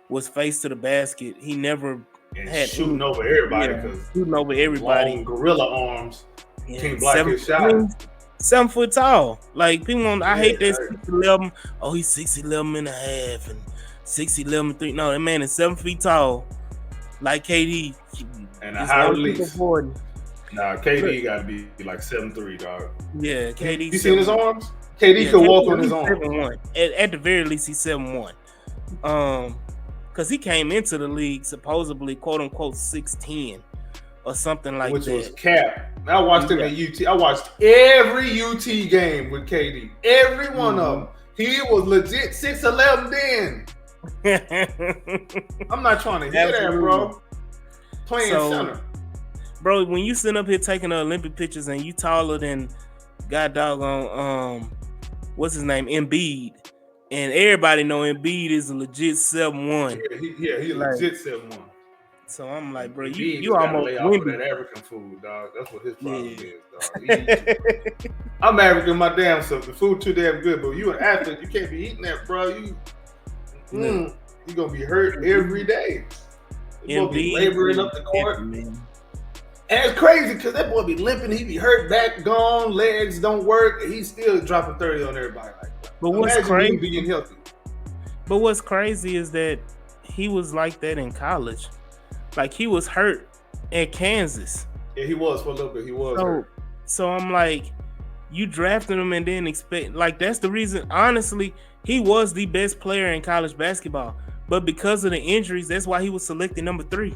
was face to the basket. He never had shooting over everybody, shooting over everybody. Long gorilla arms. Can't block his shot. 7 foot tall. Like, people I hate that 6'11". Oh, he's 6'11 and a half and 6'11 3. No, that man is 7 feet tall. Like KD. And a high release. Nah, KD got to be like 7'3", dog. Yeah, KD. You seen his arms? KD could walk on his arms. 7'1". At the very least, he's 7'1". Because he came into the league supposedly, quote unquote, 6'10" or something like that. Which was cap. I watched him at UT. I watched every UT game with KD. Every one of them. He was legit 6'11" then. I'm not trying to hear that, bro. Playing center. Bro, when you sit up here taking the Olympic pictures and you taller than god doggone what's his name, Embiid, and everybody know Embiid is a legit 7'1". He legit 7'1". So I'm like, bro, Embiid you almost lay off of that African food, dog. That's what his problem is, dog. I'm African my damn self. The food too damn good, but you an athlete, you can't be eating that, bro. You gonna be hurt every day. You gonna be laboring up the court. And it's crazy because that boy be limping, he be hurt, back gone, legs don't work, and he's still dropping 30 on everybody like that. But what's crazy, being healthy. But what's crazy is that he was like that in college. Like, he was hurt at Kansas. Yeah, he was for a little bit. He was hurt. So I'm like, you drafted him and then expect, like, that's the reason. Honestly, he was the best player in college basketball, but because of the injuries, that's why he was selected number 3.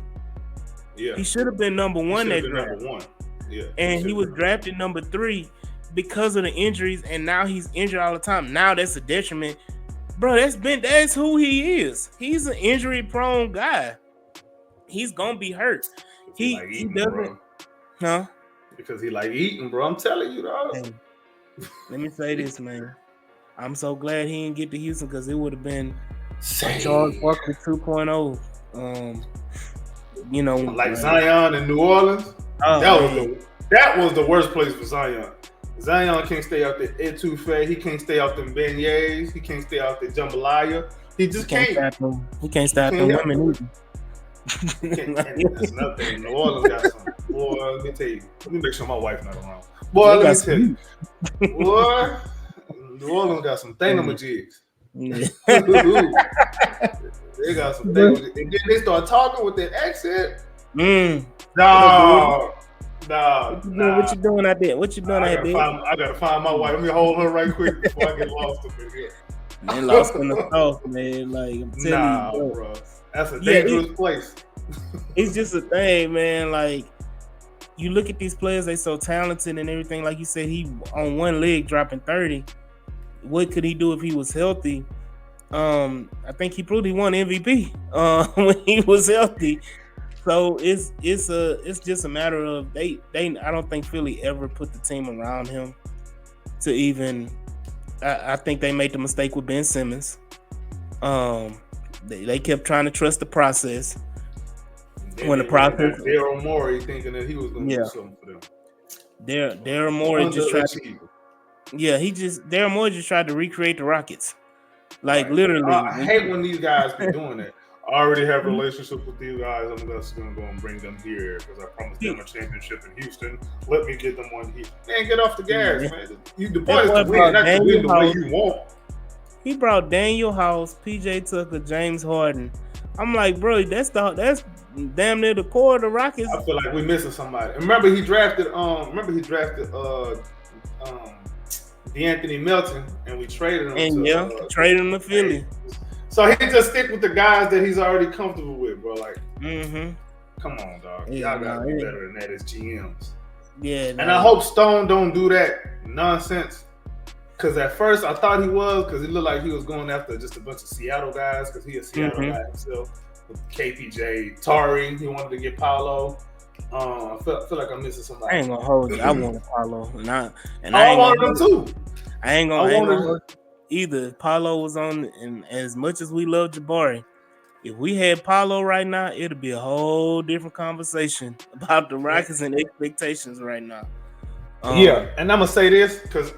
Yeah, he should have been number 1 that draft. Number 1. Yeah, and he was drafted number 3 because of the injuries, and now he's injured all the time. Now that's a detriment, bro. That's who he is. He's an injury-prone guy. He's gonna be hurt. He doesn't, bro. Huh? Because he like eating, bro. I'm telling you, dog. Hey, let me say this, man. I'm so glad he didn't get to Houston, because it would have been Charles Barkley 2.0. You know, like Zion in New Orleans. That was the worst place for Zion. Zion can't stay out there etouffee. He can't stay out them beignets. He can't stay out there jambalaya. He just can't. He can't stop them women either. That's nothing. New Orleans got some. Boy, let me tell you. Let me make sure my wife's not around. Boy, let me tell you. Boy, New Orleans got some thingamajigs. Yeah. They got some things, and then they start talking with that accent. Nah. What you doing out there? What you doing out there? I gotta find my wife. Let me hold her right quick before I get lost up in here. Man, lost in the sauce, man. Like, I'm telling you, bro. That's a dangerous place. It's just a thing, man. Like, you look at these players, they so talented and everything. Like you said, he on one leg dropping 30. What could he do if he was healthy? I think he proved he won MVP when he was healthy. So it's just a matter of they I don't think Philly ever put the team around him to even. I think they made the mistake with Ben Simmons. They kept trying to trust the process. When the process, Daryl Morey thinking that he was going to do something for them. Daryl Morey just tried to. Yeah, Daryl Morey just tried to recreate the Rockets. Like, literally. I hate when these guys be doing that. I already have relationships with these guys. I'm just going to go and bring them here because I promised them a championship in Houston. Let me get them one here. Man, get off the gas, man. The point is to win, not to win the way you want. He brought Daniel House, PJ Tucker, James Harden. I'm like, bro, that's damn near the core of the Rockets. I feel like we're missing somebody. Remember he drafted DeAnthony Melton, and we traded him. And traded him to Philly. So he just stick with the guys that he's already comfortable with, bro. Like, come on, dog. Yeah, Y'all gotta be better than that as GMs. Yeah, and I hope Stone don't do that nonsense. Because at first I thought he was, because it looked like he was going after just a bunch of Seattle guys, because he a Seattle guy himself. With KPJ, Tari, he wanted to get Paolo. I feel like I'm missing somebody. I ain't gonna hold you. I wanted Paolo, and I wanted them too. I ain't gonna either. Paolo was on, and as much as we love Jabari, if we had Paolo right now, it'd be a whole different conversation about the Rockets and expectations right now. Yeah, and I'm gonna say this because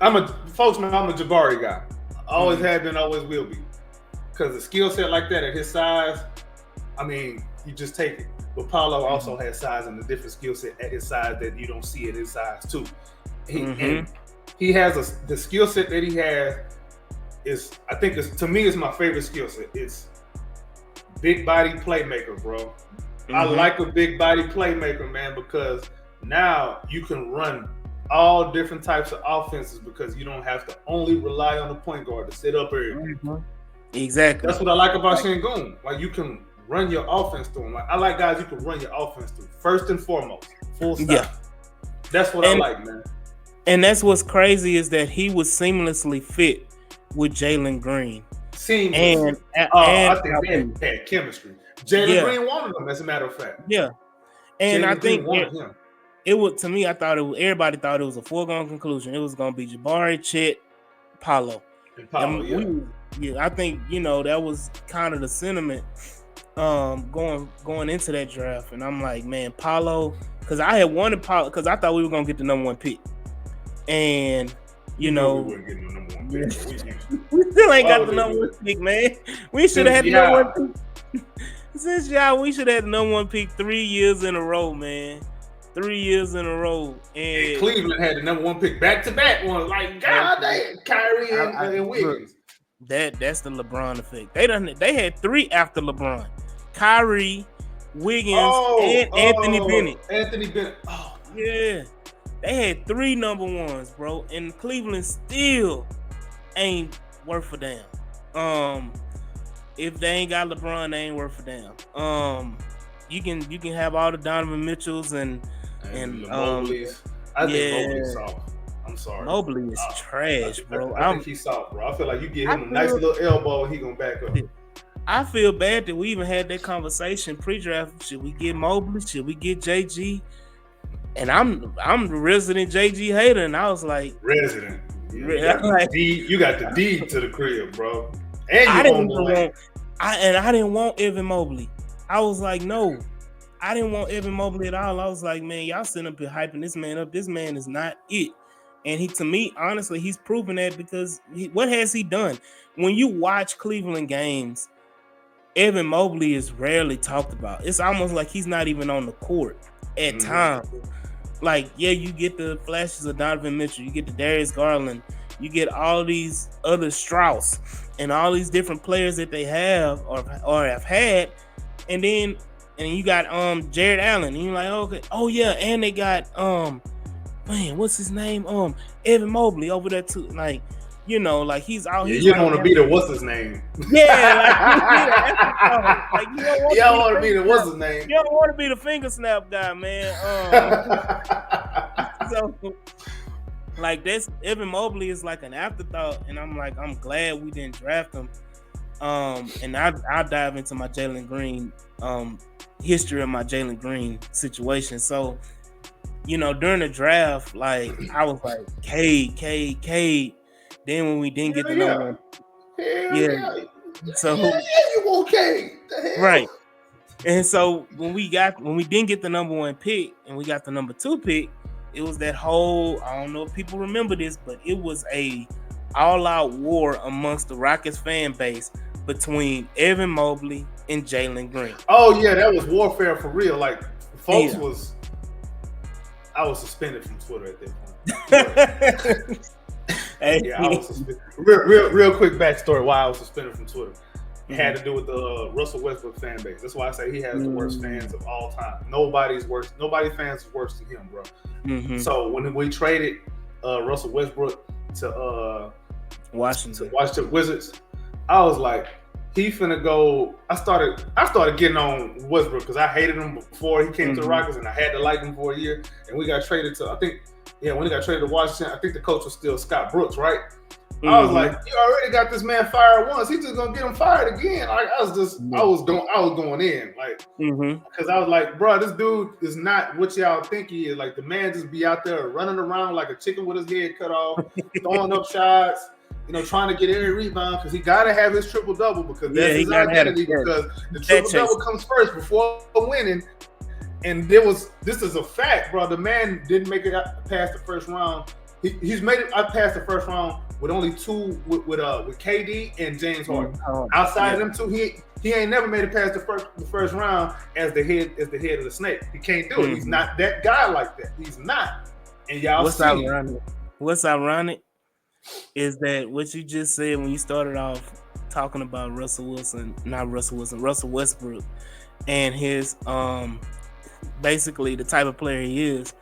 folks know I'm a Jabari guy. Always have been, always will be. Because a skill set like that at his size, I mean, you just take it. But Paolo also has size and a different skill set at his size that you don't see at his size too. And he has the skill set that he has is, I think, to me, it's my favorite skill set. It's big body playmaker, bro. I like a big body playmaker, man, because now you can run all different types of offenses because you don't have to only rely on the point guard to set up everything. Exactly. That's what I like about Sengun. Like, you can run your offense through him. Like, I like guys you can run your offense through. First and foremost, full stop. Yeah. That's what I like, man. And that's what's crazy is that he was seamlessly fit with Jalen Green. Seamless. I think they had chemistry. Jalen Green wanted him, as a matter of fact. Yeah. And Jalen I think wanted him. It was, to me, everybody thought it was a foregone conclusion. It was going to be Jabari, Chet, Paolo. I think, that was kind of the sentiment going into that draft. And I'm like, man, Paolo, because I had wanted Paolo, because I thought we were going to get the number one pick. And, we weren't getting the number one pick. We still ain't got the number one pick, man. We should have had the number one pick. Since we should have had the number one pick 3 years in a row, man. 3 years in a row, and Cleveland had the number one pick back-to-back one. Like, God damn, Kyrie and Wiggins. That's the LeBron effect. They had 3 after LeBron: Kyrie, Wiggins, and Anthony Bennett. Anthony Bennett. Oh, yeah, they had 3 number ones, bro. And Cleveland still ain't worth a damn. If they ain't got LeBron, they ain't worth a damn. You can have all the Donovan Mitchells and Mobley's. I think Mobley's soft. I'm sorry. Mobley is trash, bro. I think he's soft, bro. I feel like you give him a nice little elbow and he gonna back up. I feel bad that we even had that conversation pre-draft. Should we get Mobley? Should we get JG? And I'm the resident JG hater, and I was like, resident. You got the deed to the crib, bro. And I didn't want Evan Mobley. I was like, no, I didn't want Evan Mobley at all. I was like, man, y'all sitting up here hyping this man up. This man is not it. And to me, honestly, he's proven that because what has he done? When you watch Cleveland games, Evan Mobley is rarely talked about. It's almost like he's not even on the court at times. Like, yeah, you get the flashes of Donovan Mitchell, you get the Darius Garland, you get all these other Strauss and all these different players that they have or have had. And then you got Jared Allen, and you're like, okay, oh yeah, and they got man, what's his name? Evan Mobley over there too. Like, like he's out. Yeah, you don't want to be the what's his name. Yeah, like you don't want to be the what's his name. You don't want to be the finger snap guy, man. So, like, that's Evan Mobley is like an afterthought, and I'm glad we didn't draft him. And I'll dive into my Jalen Green history of my Jalen Green situation. So, during the draft, like, I was like, Cade. Then when we didn't get the number one, so you want Cade, right? And so when we didn't get the number one pick and we got the number 2 pick, it was that whole, I don't know if people remember this, but it was a all-out war amongst the Rockets fan base between Evan Mobley and Jalen Green. Oh yeah, that was warfare for real. Like, folks I was suspended from Twitter at that point. I was suspended. Real quick backstory why I was suspended from Twitter. It had to do with the Russell Westbrook fan base. That's why I say he has the worst fans of all time. Nobody fans is worse than him, bro. So when we traded Russell Westbrook to Washington Wizards, I was like, he finna go. I started getting on Westbrook because I hated him before he came to the Rockets, and I had to like him for a year. And we got traded to, I think, when he got traded to Washington, I think the coach was still Scott Brooks, right? I was like, you already got this man fired once. He's just gonna get him fired again. Like I was going in, like, because I was like, bro, this dude is not what y'all think he is. Like the man just be out there running around like a chicken with his head cut off, throwing up shots, trying to get every rebound because he gotta have his triple double because that's his identity. Because the triple double comes first before winning. And this is a fact, bro. The man didn't make it past the first round. He's made it up past the first round with only two with KD and James Harden. Outside of them two, he ain't never made it past the first round as the head of the snake. He can't do it. He's not that guy like that. He's not. And y'all What's ironic is that what you just said when you started off talking about Russell Westbrook and his basically the type of player he is.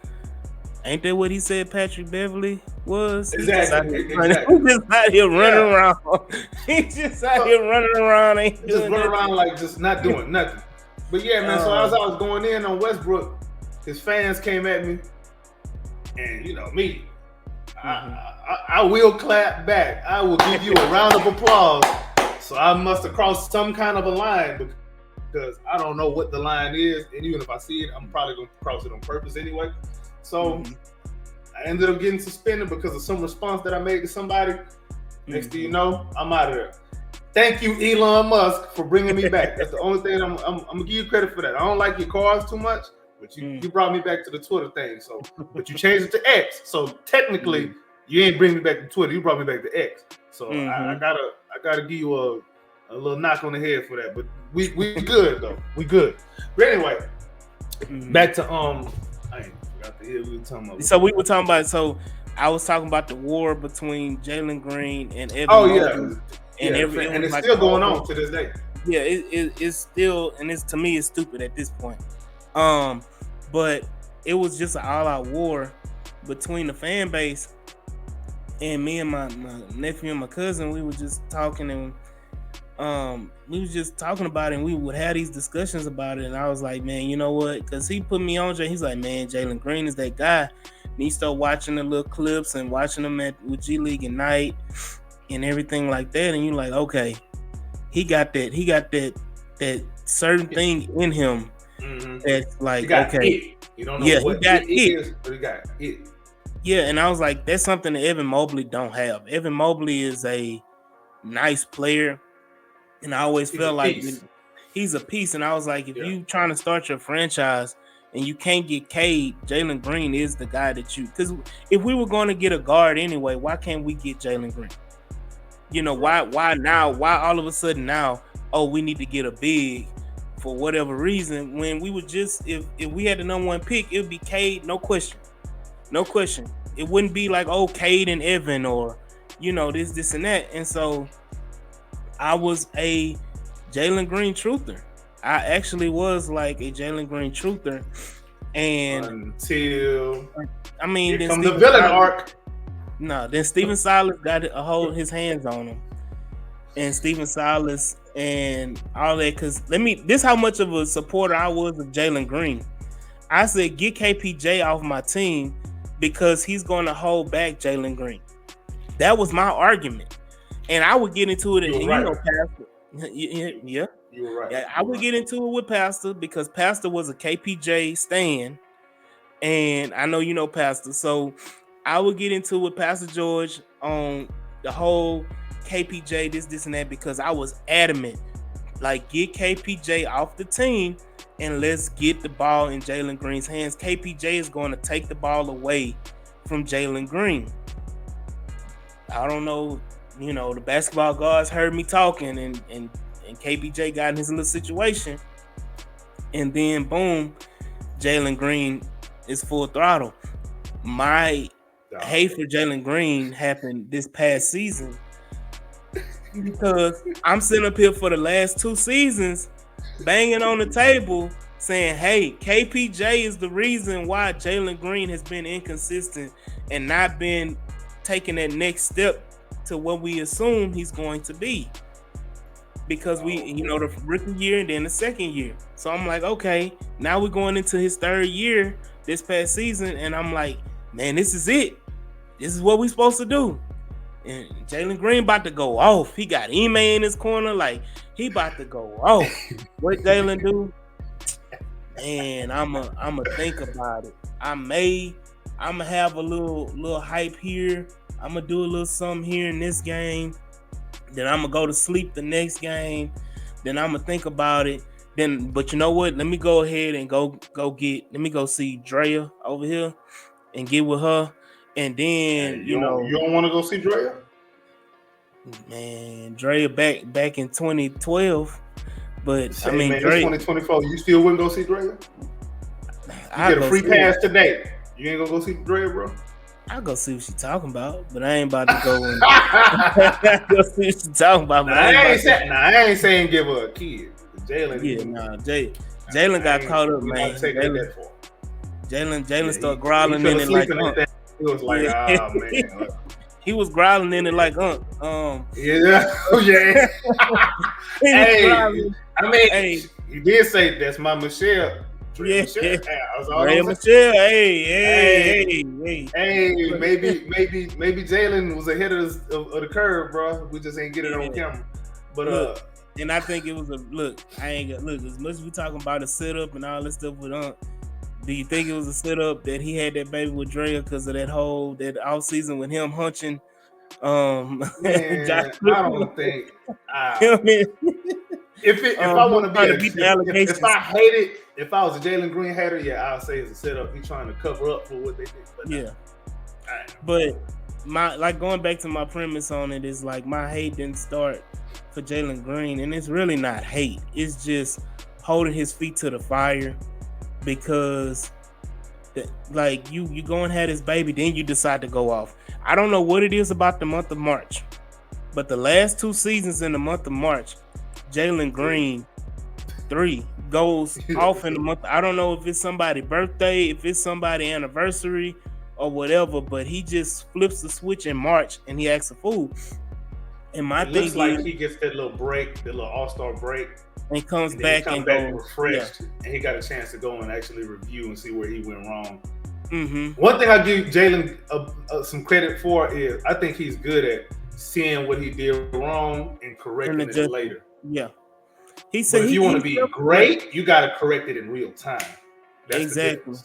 Ain't that what he said Patrick Beverly was? Exactly. He's just out here running around. He's just out here running around. Just running around like just not doing nothing. But yeah, man, so as I was going in on Westbrook, his fans came at me. And me, I will clap back. I will give you a round of applause. So I must have crossed some kind of a line because I don't know what the line is. And even if I see it, I'm probably going to cross it on purpose anyway. So I ended up getting suspended because of some response that I made to somebody. Next thing you know, I'm out of there. Thank you, Elon Musk, for bringing me back. That's the only thing I'm gonna give you credit for that. I don't like your cars too much, but you brought me back to the Twitter thing. So, but you changed it to X. So technically, you ain't bring me back to Twitter. You brought me back to X. So I gotta give you a little knock on the head for that. But we good though. We good. But anyway, back to I ain't forgot the hell we were talking about. So we were talking about. So I was talking about the war between Jalen Green and Evan. Mobley, and it's still going on to this day. Yeah, it's still, and to me it's stupid at this point. But it was just an all-out war between the fan base, and me and my nephew and my cousin. We were just talking, and we was just talking about it, and we would have these discussions about it. And I was like, man, you know what? Because he put me on. He's like, man, Jalen Green is that guy. And he started watching the little clips and watching them with G League at night and everything like that. And you're like, okay, he got that certain thing in him that's like, okay, it. You don't know what it is, but he got it. Yeah, and I was like, that's something that Evan Mobley don't have. Evan Mobley is a nice player. And I always felt like he's a piece. And I was like, if you trying to start your franchise and you can't get Cade, Jalen Green is the guy that because if we were going to get a guard anyway, why can't we get Jalen Green? Why now? Why all of a sudden now, we need to get a big for whatever reason when we would just, if we had the number one pick, it would be Cade, no question. No question. It wouldn't be like, Cade and Evan or, this and that. And so I was a Jalen Green truther. I actually was like a Jalen Green truther. And until then from the villain arc. No, then Stephen Silas got a hold his hands on him. And Stephen Silas and all that, because this how much of a supporter I was of Jalen Green. I said, get KPJ off my team because he's going to hold back Jalen Green. That was my argument. And I would get into it, Pastor. Yeah. You were right. Yeah, I would get into it with Pastor because Pastor was a KPJ stan. And I know Pastor. So I would get into it with Pastor George on the whole KPJ, this and that, because I was adamant. Like, get KPJ off the team and let's get the ball in Jalen Green's hands. KPJ is going to take the ball away from Jalen Green. I don't know, the basketball guards heard me talking and KPJ got in his little situation. And then, boom, Jalen Green is full throttle. My hate for Jalen Green happened this past season because I'm sitting up here for the last 2 seasons banging on the table saying, hey, KPJ is the reason why Jalen Green has been inconsistent and not been taking that next step to what we assume he's going to be. because the rookie year and then the second year. So I'm like, okay, now we're going into his third year this past season, and I'm like, man, this is it. This is what we supposed to do. And Jalen Green about to go off. He got Ime in his corner, like he about to go off. What Jalen do? Man, I'ma think about it. I'ma have a little hype here. I'ma do a little something here in this game. Then I'ma go to sleep the next game. Then I'ma think about it. But you know what? Let me go ahead and let me go see Drea over here and get with her. And then you don't want to go see Drea? Man, Drea back in 2012. But Say, man, Drea, 2024. You still wouldn't go see Drea? You get a free pass today. You ain't gonna go see Drea, bro? I'll go see what she's talking about, but I ain't about to go and go see what she's talking about. But I ain't saying give her a kid. Jalen. Yeah, Jalen got caught up, man. Jalen started growling in it like he was like, oh man. He was growling in it like yeah. Hey, he did say that's my Michelle. Yeah, Michelle. Hey, maybe Jalen was ahead of the curve, bro. We just ain't get it on camera. But and I think it was as much as we talking about a setup and all this stuff with do you think it was a setup that he had that baby with Drea because of that off season with him hunching? Man, I don't think. If I want to be if I hate it, if I was a Jalen Green hater, I'll say it's a setup. He's trying to cover up for what they did. But but going back to my premise on it is like my hate didn't start for Jalen Green, and it's really not hate. It's just holding his feet to the fire because, you go and have this baby, then you decide to go off. I don't know what it is about the month of March, but the last 2 seasons in the month of March, Jalen Green 3 goes off in the month. I don't know if it's somebody's birthday, if it's somebody's anniversary or whatever, but he just flips the switch in March and he acts a fool. And my thing looks like he gets that little break, that little all-star break, and comes back and goes refreshed, and he got a chance to go and actually review and see where he went wrong. Mm-hmm. One thing I give Jalen some credit for is I think he's good at seeing what he did wrong and correcting it later. Yeah. He said if you want to be great, you got to correct it in real time. That's exactly.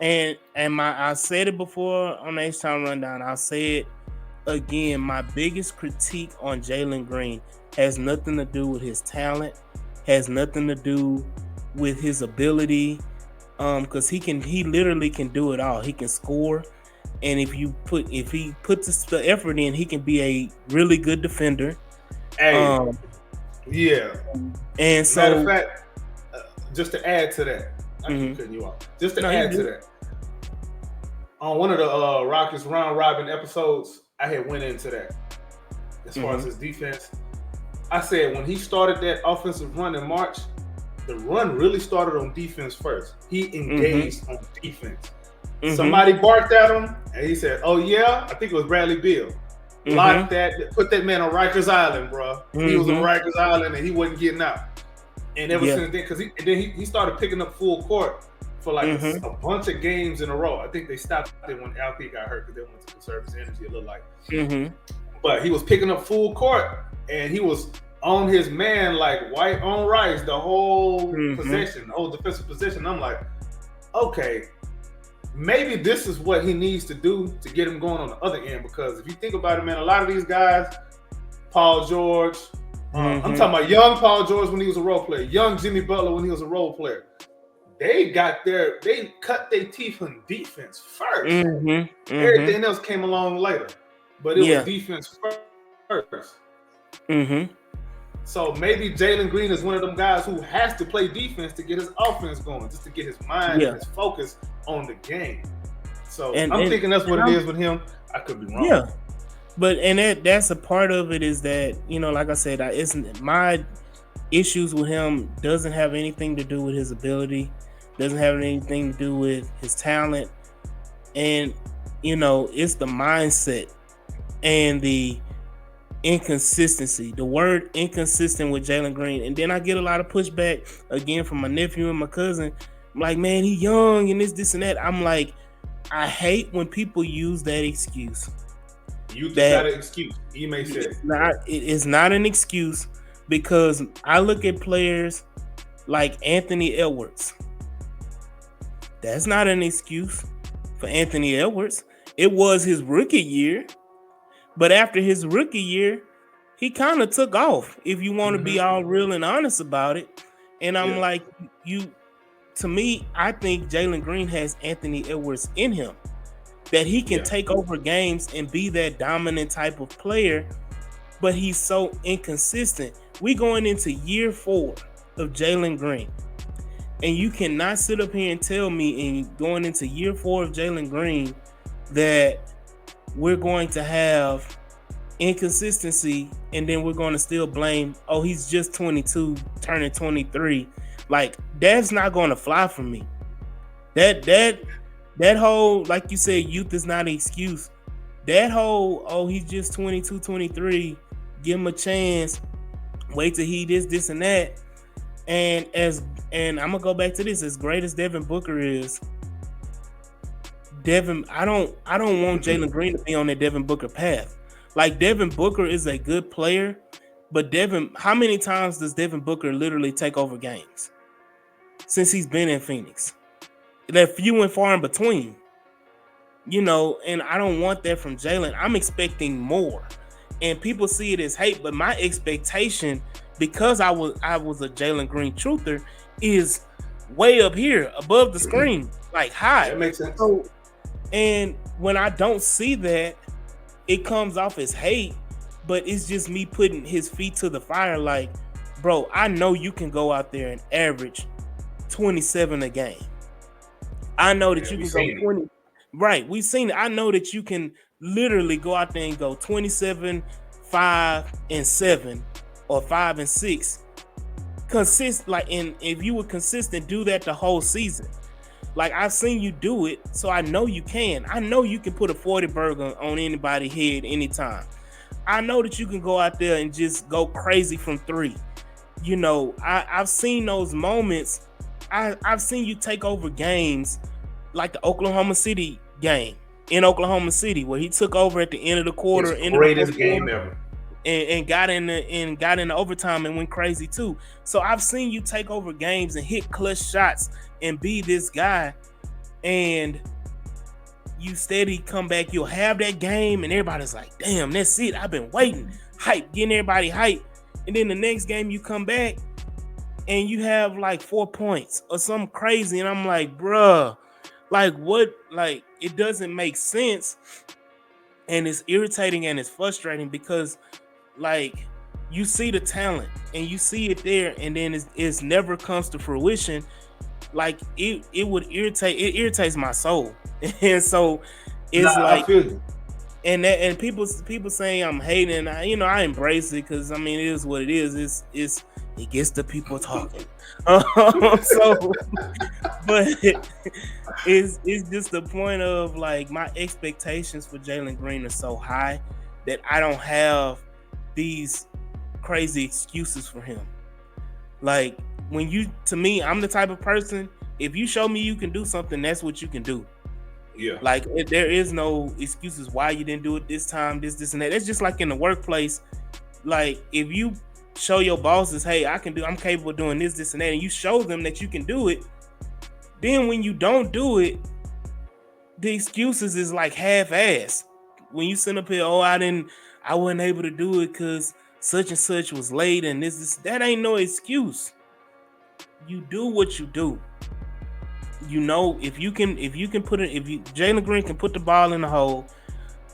And I said it before on the H-Town Rundown. I'll say it again. My biggest critique on Jalen Green has nothing to do with his talent, has nothing to do with his ability, because he literally can do it all. He can score, and if he puts the effort in, he can be a really good defender. Hey, yeah. And so, matter of fact, just to add to that, I keep cutting you off. Just to add to that, on one of the Rockets round robin episodes, I had went into that as far as his defense. I said when he started that offensive run in March, the run really started on defense first. He engaged on defense. Somebody barked at him, and he said, "Oh yeah," I think it was Bradley Beal. Locked that, put that man on Rikers Island, bro. He was on Rikers Island, and he wasn't getting out. And ever since then, because he started picking up full court for like a bunch of games in a row. I think they stopped it when LP got hurt because they wanted to conserve his energy. It looked like. But he was picking up full court, and he was on his man like white on rice the whole possession, the whole defensive possession. I'm like, okay, maybe this is what he needs to do to get him going on the other end. Because if you think about it, man, a lot of these guys, Paul George, I'm talking about young Paul George when he was a role player, young Jimmy Butler when he was a role player. They cut their teeth in defense first. Everything else came along later. But it was defense first. So maybe Jalen Green is one of them guys who has to play defense to get his offense going, just to get his mind and his focus on the game. So I'm thinking that's what it is with him. I could be wrong. Yeah. But that's a part of it is that, like I said, my issues with him doesn't have anything to do with his ability, doesn't have anything to do with his talent. And, it's the mindset and the inconsistency. The word inconsistent with Jalen Green. And then I get a lot of pushback again from my nephew and my cousin. I'm like, man, he young and this and that. I'm like, I hate when people use that excuse. Youth is not an excuse. He may say it is not an excuse, because I look at players like Anthony Edwards. That's not an excuse for Anthony Edwards. It was his rookie year, but after his rookie year, he kind of took off, if you want to be all real and honest about it. And I'm like, to me, I think Jalen Green has Anthony Edwards in him, that he can take over games and be that dominant type of player, but he's so inconsistent. We going into year 4 of Jalen Green, and you cannot sit up here and tell me, and going into year 4 of Jalen Green, that we're going to have inconsistency, and then we're going to still blame, oh, he's just 22, turning 23. Like, that's not going to fly for me. That whole, like you said, youth is not an excuse. That whole, oh, he's just 22, 23, give him a chance, wait till he this and that. And I'm gonna go back to this, as great as Devin Booker is, I don't want Jalen Green to be on that Devin Booker path. Like, Devin Booker is a good player, but how many times does Devin Booker literally take over games since he's been in Phoenix? They're few and far in between, and I don't want that from Jalen. I'm expecting more, and people see it as hate, but my expectation, because I was a Jalen Green truther, is way up here above the screen, like high. That makes sense. So, and when I don't see that, it comes off as hate, but it's just me putting his feet to the fire. Like, bro, I know you can go out there and average 27 a game. I know that you can go 20. Right, we've seen it. I know that you can literally go out there and go 27, 5, and 7, or 5 and 6. And if you were consistent, do that the whole season. Like, I've seen you do it, so I know you can. I know you can put a 40 burger on anybody's head anytime. I know that you can go out there and just go crazy from 3. I've seen those moments. I've seen you take over games, like the Oklahoma City game in Oklahoma City, where he took over at the end of the quarter. It's the greatest game ever. And got in the overtime and went crazy too. So I've seen you take over games and hit clutch shots and be this guy, and you steady come back. You'll have that game, and everybody's like, "Damn, that's it! I've been waiting, hype, getting everybody hype." And then the next game you come back, and you have like 4 points or something crazy, and I'm like, "Bruh, like what? Like, it doesn't make sense." And it's irritating and it's frustrating, because like, you see the talent and you see it there, and then it's never comes to fruition. Like, it irritates my soul. And so it's like, and people saying I'm hating, I embrace it, because I mean, it is what it is. It gets the people talking. So, but it's just the point of, like, my expectations for Jalen Green are so high that I don't have these crazy excuses for him. Like, to me, I'm the type of person, if you show me you can do something, that's what you can do. Yeah. Like, there is no excuses why you didn't do it this time, this and that. It's just like in the workplace. Like, if you show your bosses, hey, I'm capable of doing this and that, and you show them that you can do it, then when you don't do it, the excuses is like half-ass. When you send up here, oh, I wasn't able to do it because such and such was late, and this, that ain't no excuse. You do what you do. If Jalen Green can put the ball in the hole,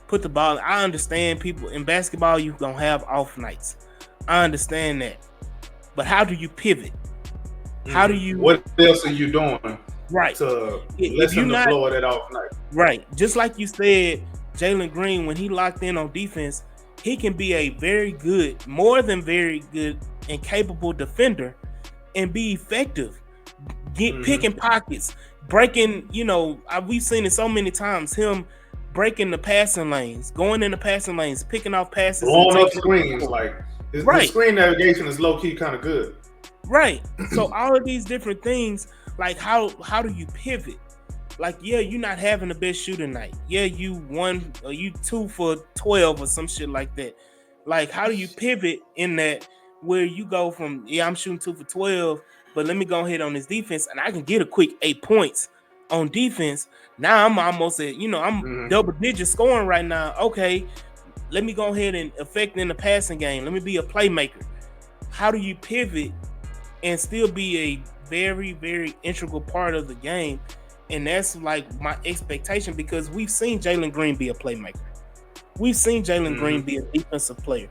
I understand people in basketball, you gonna have off nights. I understand that. But how do you pivot? How do you? What else are you doing? Right. To lessen the blow of that off night. Right. Just like you said, Jalen Green, when he locked in on defense, he can be a very good, more than very good and capable defender, and be effective. Picking pockets, breaking, we've seen it so many times, him breaking the passing lanes, going in the passing lanes, picking off passes, blowing up screens. Like his screen navigation is low key kind of good. Right. So all of these different things, like how do you pivot? Like, yeah, you're not having the best shooting night. Yeah, you 1 or you 2 for 12 or some shit like that. Like, how do you pivot in that where you go from, yeah, I'm shooting 2 for 12, but let me go ahead on this defense and I can get a quick 8 points on defense. Now I'm almost at, I'm double digit scoring right now. Okay, let me go ahead and affect in the passing game. Let me be a playmaker. How do you pivot and still be a very, very integral part of the game? And that's like my expectation, because we've seen Jalen Green be a playmaker. We've seen Jalen Green be a defensive player.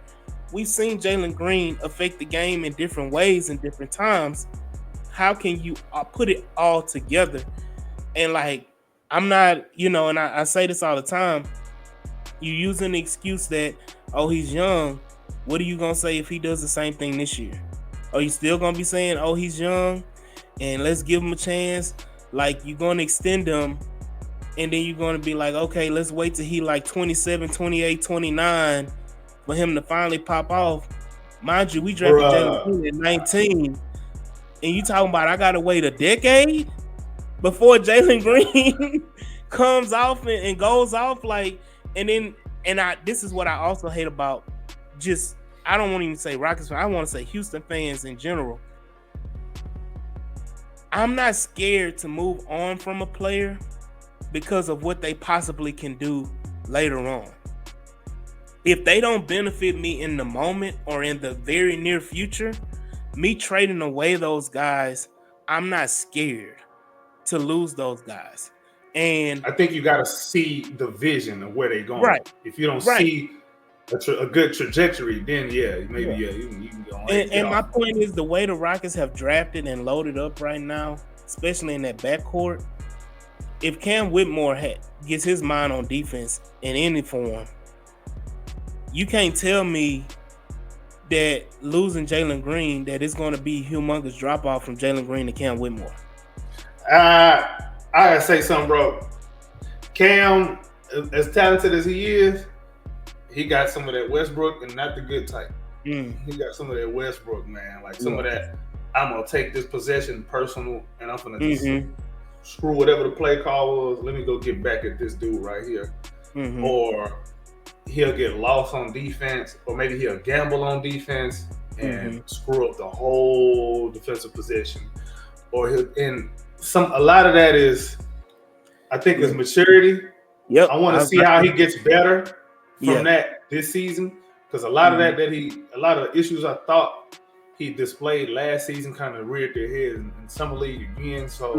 We've seen Jalen Green affect the game in different ways and different times. How can you put it all together? And like, I'm not, and I say this all the time, you using the excuse that, oh, he's young. What are you going to say if he does the same thing this year? Are you still going to be saying, oh, he's young and let's give him a chance? Like, you're going to extend him, and then you're going to be like, okay, let's wait till he like 27, 28, 29 for him to finally pop off. Mind you, we drafted Jalen Green at 19, and you talking about I got to wait a decade before Jalen Green comes off and goes off. Like, this is what I also hate about I don't want to even say Rockets fans. I want to say Houston fans in general. I'm not scared to move on from a player because of what they possibly can do later on. If they don't benefit me in the moment or in the very near future, me trading away those guys, I'm not scared to lose those guys. And I think you got to see the vision of where they're going. Right. If you don't see a good trajectory, then you can go on. And my point is, the way the Rockets have drafted and loaded up right now, especially in that backcourt, if Cam Whitmore gets his mind on defense in any form, you can't tell me that losing Jalen Green, that it's going to be humongous drop off from Jalen Green to Cam Whitmore. I gotta say something, bro. Cam, as talented as he is, he got some of that Westbrook, and not the good type. He got some of that Westbrook, man. Like some of that, I'm going to take this possession personal, and I'm going to just screw whatever the play call was. Let me go get back at this dude right here. Or he'll get lost on defense, or maybe he'll gamble on defense and screw up the whole defensive possession. Or a lot of that is, I think, is maturity. Yep. I want to see how he gets better from that this season, because a lot of a lot of issues I thought he displayed last season kind of reared their head in summer league again. So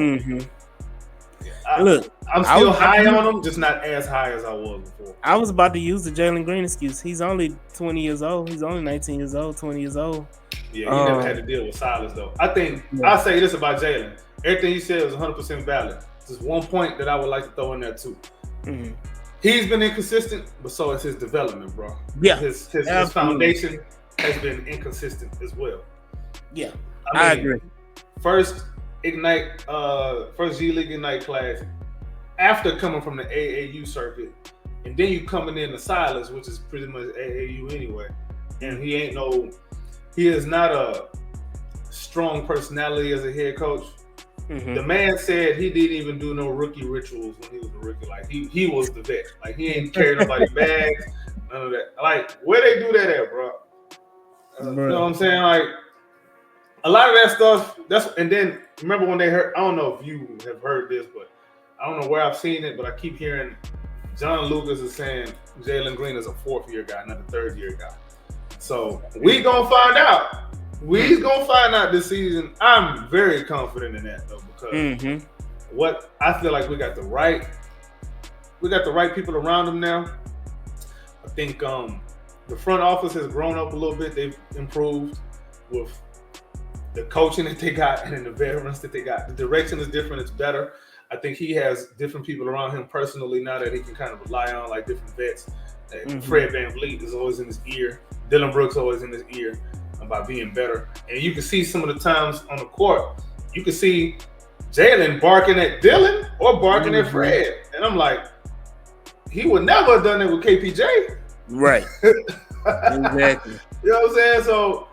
look, I'm still high on him, just not as high as I was before. I was about to use the Jalen Green excuse. He's only 20 years old. He's only 19 years old, 20 years old. Yeah, he never had to deal with Silas though. I think I'll say this about Jalen: everything he said was 100% valid. Just one point that I would like to throw in there too. He's been inconsistent, but so is his development, bro. Yeah, his foundation has been inconsistent as well. Yeah, I agree. First G League Ignite class, after coming from the AAU circuit, and then you coming in to Silas, which is pretty much AAU anyway. And he is not a strong personality as a head coach. The man said he didn't even do no rookie rituals when he was a rookie. Like he was the vet. Like he ain't carried nobody's bags, none of that. Like where they do that at, bro? You know what I'm saying? Like a lot of that stuff. And then remember when they heard? I don't know if you have heard this, but I don't know where I've seen it. But I keep hearing John Lucas is saying Jalen Green is a 4th-year guy, not a 3rd-year guy. So we gonna find out. We's gonna find out this season. I'm very confident in that though, because what I feel like we got the right people around him now. I think the front office has grown up a little bit. They've improved with the coaching that they got and then the veterans that they got. The direction is different. It's better. I think he has different people around him personally now that he can kind of rely on, like different vets. Fred VanVleet is always in his ear. Dylan Brooks always in his ear about being better. And you can see some of the times on the court, you can see Jalen barking at Dylan or barking at Fred. And I'm like, he would never have done it with KPJ. Right. Exactly. You know what I'm saying? So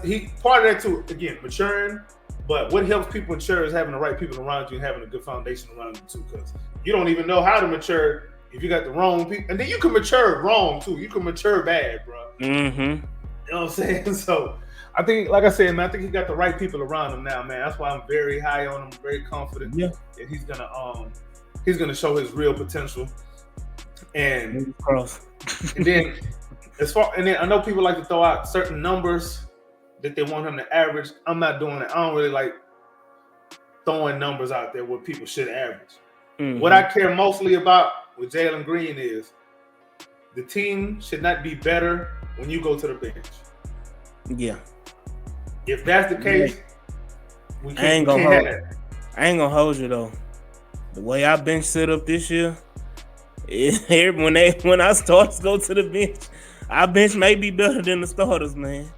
he part of that too. Again, maturing. But what helps people mature is having the right people around you and having a good foundation around you too. Because you don't even know how to mature if you got the wrong people. And then you can mature wrong too. You can mature bad, bro. Mm-hmm. You know what I'm saying? So I think, like I said, man, I think he got the right people around him now, man. That's why I'm very high on him, very confident that he's gonna show his real potential. And then I know people like to throw out certain numbers that they want him to average. I'm not doing it. I don't really like throwing numbers out there what people should average. Mm-hmm. What I care mostly about with Jalen Green is the team should not be better when you go to the bench. Yeah. If that's the case, I ain't gonna hold you though. The way I bench sit up this year, when I start to go to the bench, our bench may be better than the starters, man.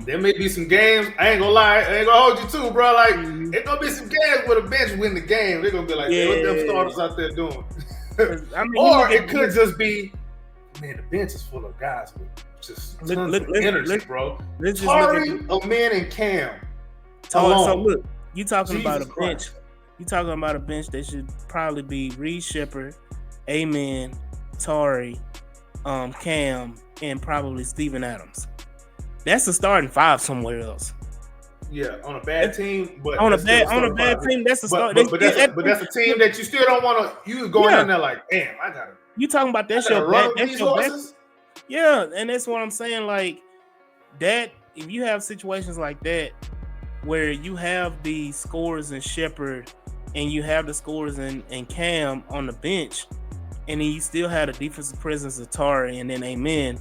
There may be some games. I ain't gonna lie. I ain't gonna hold you too, bro. Like, there's gonna be some games where the bench win the game. They're gonna be like, hey, what them starters out there doing? I mean, or it could just be, man, the bench is full of guys with just tons of energy, bro. Tari, Amen, and Cam. So look, you talking about a bench. You talking about a bench that should probably be Reed Shepherd, Amen, Tari, Cam, and probably Steven Adams. That's a starting five somewhere else. Yeah, on a bad team, but on a bad team, that's a start. But that's a team that you still don't want to. You going in there like, damn, I gotta. You talking about that's your best? Yeah, and that's what I'm saying. Like that, if you have situations like that where you have the scorers in Shepherd and you have the scorers in Cam on the bench, and then you still have the defensive presence of Tari and then Amen,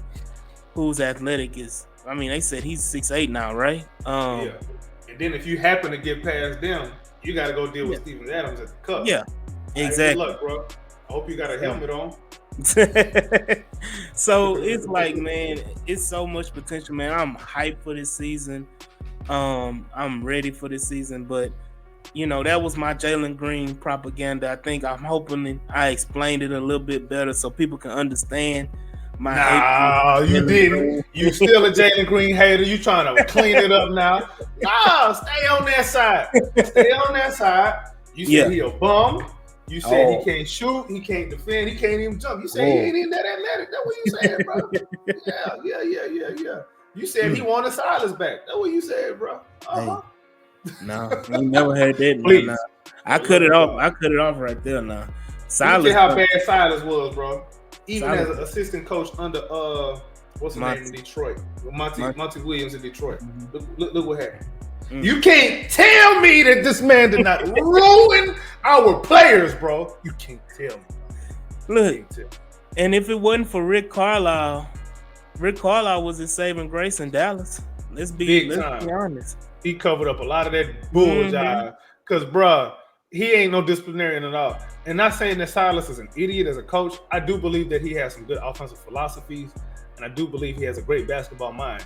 who's athletic is. I mean, they said he's 6'8" now, right? Yeah. And then if you happen to get past them, you got to go deal with Steven Adams at the cup. Yeah, exactly. Good luck, bro. I hope you got a helmet on. So it's like, man, it's so much potential, man. I'm hyped for this season. I'm ready for this season, but you know, that was my Jalen Green propaganda. I'm hoping I explained it a little bit better so people can understand. You didn't. You still a Jalen Green hater. You trying to clean it up now. Nah, stay on that side. Stay on that side. You said he a bum. You said he can't shoot. He can't defend. He can't even jump. You said he ain't even that athletic. That's what you said, bro. Yeah. You said he wanted Silas back. That's what you said, bro. Uh-huh. Hey. No, we never heard that. Nah. I cut it off right there now. Silas. Look at how bad Silas was, bro. Even as an assistant coach under what's his name in Detroit, Monty Williams in Detroit. Mm-hmm. Look what happened. Mm-hmm. You can't tell me that this man did not ruin our players, bro. You can't tell me. Look, and if it wasn't for Rick Carlisle was his saving grace in Dallas. Let's be honest. He covered up a lot of that bull job because, bro, he ain't no disciplinarian at all. And not saying that Silas is an idiot as a coach. I do believe that he has some good offensive philosophies, and I do believe he has a great basketball mind.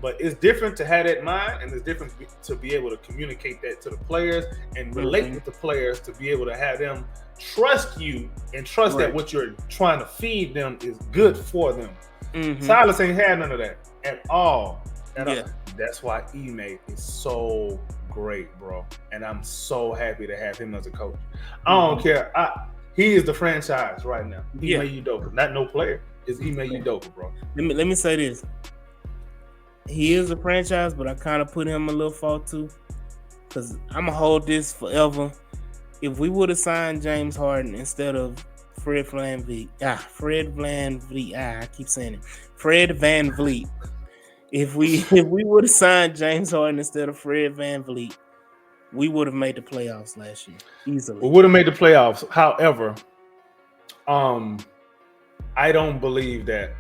But it's different to have that mind, and it's different to be able to communicate that to the players and relate with the players to be able to have them trust you and trust that what you're trying to feed them is good for them. Mm-hmm. Silas ain't had none of that at all. That's why Ime is so great, bro. And I'm so happy to have him as a coach. I don't care. He is the franchise right now. Ime Udoka, not no player. It's Ime Udoka, bro. Let me say this. He is a franchise, but I kind of put him a little fault too, because I'm gonna hold this forever. If we would have signed James Harden instead of Fred VanVleet. If we would have signed James Harden instead of Fred VanVleet, we would have made the playoffs last year easily. We would have made the playoffs. However, I don't believe that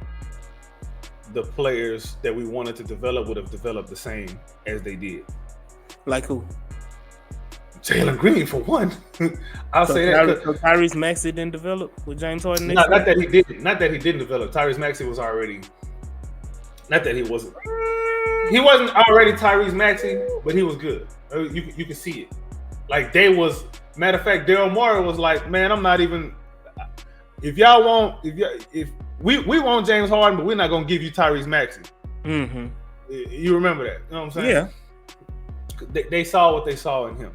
the players that we wanted to develop would have developed the same as they did. Like who? Jalen Green, for one. I'll say that. So Tyrese Maxey didn't develop with James Harden? Not that he didn't. Not that he didn't develop. Tyrese Maxey was already. Not that he wasn't. He wasn't already Tyrese Maxey, but he was good. You can see it. Like they was. Matter of fact, Daryl Morey was like, "Man, I'm not even. if y'all want, if we want James Harden, but we're not gonna give you Tyrese Maxey. Mm-hmm. You remember that? You know what I'm saying? Yeah. They saw what they saw in him.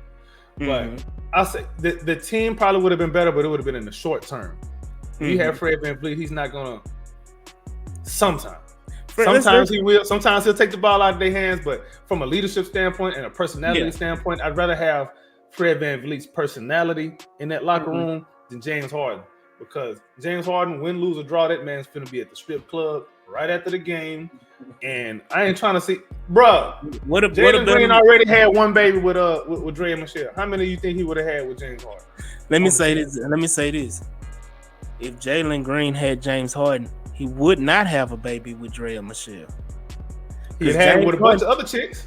But I'll say the team probably would have been better, but it would have been in the short term. You have Fred VanVleet, he's not gonna. Sometimes he will. Sometimes he'll take the ball out of their hands. But from a leadership standpoint and a personality standpoint, I'd rather have Fred VanVleet's personality in that locker room than James Harden. Because James Harden, win, lose, or draw, that man's finna be at the strip club right after the game. And I ain't trying to see, bruh. Jalen Green already had one baby with Dre and Michelle. How many do you think he would have had with James Harden? Let me say this. If Jalen Green had James Harden, he would not have a baby with Dre and Michelle. He had it with a bunch of other chicks.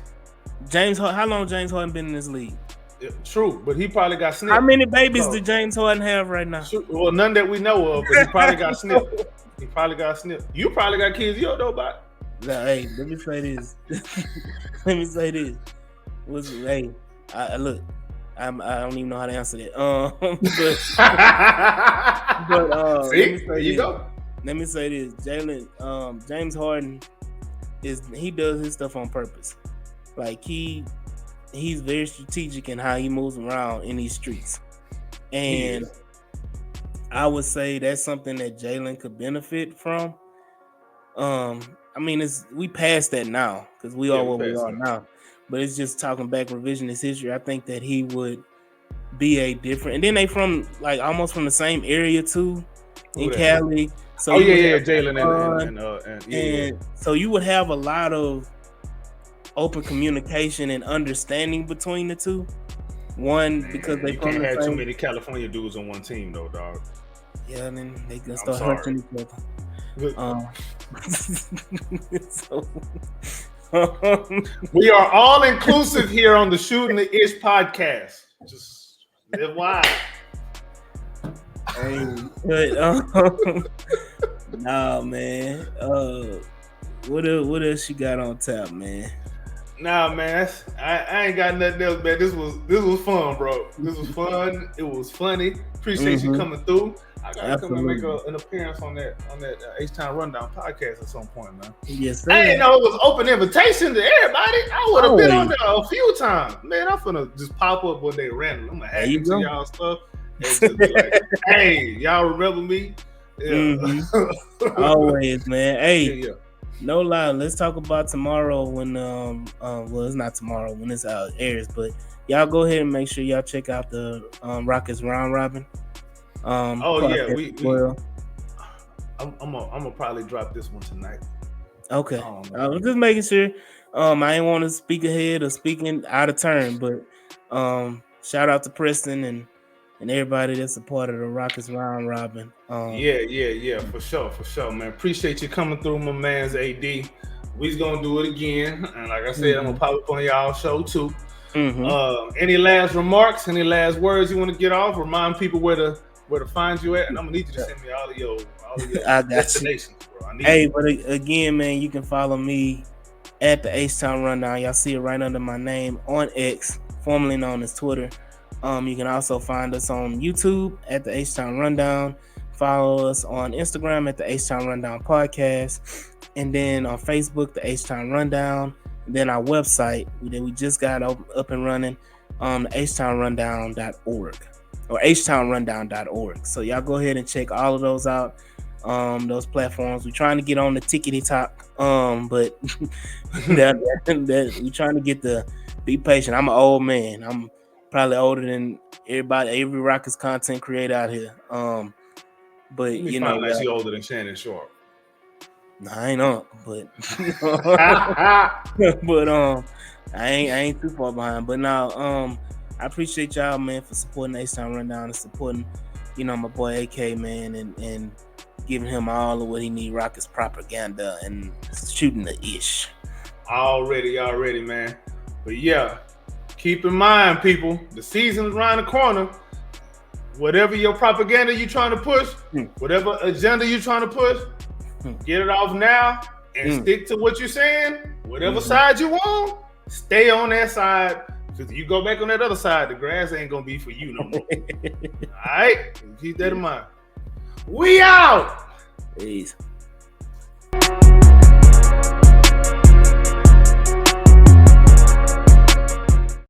How long James Harden been in this league? Yeah, true, but he probably got snipped. How many babies did James Harden have right now? Well, none that we know of, but he probably got snipped. You probably got kids you don't know about. Now, hey, let me say this. I don't even know how to answer that. There you go. Let me say this. James Harden he does his stuff on purpose. Like he's very strategic in how he moves around in these streets. And I would say that's something that Jalen could benefit from. I mean, we passed that now because we are what we are now. But it's just talking back revisionist history. I think that he would be a different. And then they from like almost from the same area too, in Cali. So Jalen and so you would have a lot of open communication and understanding between the two. One, because they can't have too many California dudes on one team though, dog. Yeah, and then they can start hurting each other. We are all inclusive here on the Shootin' the Ish podcast. Just live wide. Hey, but nah, man. What else you got on tap, man? Nah, man. I ain't got nothing else, man. This was fun, bro. This was fun. It was funny. Appreciate you coming through. I gotta come and make an appearance on that HTownRundown podcast at some point, man. Yes, sir. I didn't know it was open invitation to everybody. I would have been on there a few times, man. I'm finna just pop up one day randomly. I'm gonna hack into y'all stuff and just be like, "Hey, y'all remember me?" Yeah. Always, man. Hey, no lie. Let's talk about tomorrow when well, it's not tomorrow when this airs, but y'all go ahead and make sure y'all check out the Rockets round robin. I'm gonna probably drop this one tonight. Okay, I'm just making sure. I ain't want to speak ahead or speaking out of turn, but shout out to Preston and everybody that's a part of the Rockets round robin. For sure, man. Appreciate you coming through, my man's AD. We's gonna do it again, and like I said, I'm gonna pop up on y'all show too. Any last remarks? Any last words you want to get off? Remind people where to find you at, and I'm gonna need you to send me all of your destinations, bro. But again, man, you can follow me at the HTownRundown. Y'all see it right under my name on X, formerly known as Twitter. You can also find us on YouTube at the HTownRundown. Follow us on Instagram at the HTownRundown podcast, and then on Facebook, the HTownRundown. And then our website that we just got up and running, HTownRundown.org. Or HTownRundown.org. So y'all go ahead and check all of those out. Those platforms. We're trying to get on the tickety talk. But we're trying to get be patient. I'm an old man. I'm probably older than every Rockets content creator out here. But you know, like you older than Shannon Sharp. No, I ain't up, but I ain't too far behind. But now, I appreciate y'all, man, for supporting the HTownRundown and supporting, my boy AK, man, and giving him all of what he need, Rockets propaganda and shooting the ish. Already, man. But yeah, keep in mind, people, the season's around the corner. Whatever your propaganda you trying to push, whatever agenda you trying to push, get it off now and stick to what you're saying. Whatever side you on, stay on that side. Because if you go back on that other side, the grass ain't going to be for you no more. All right? Keep that in mind. We out. Peace.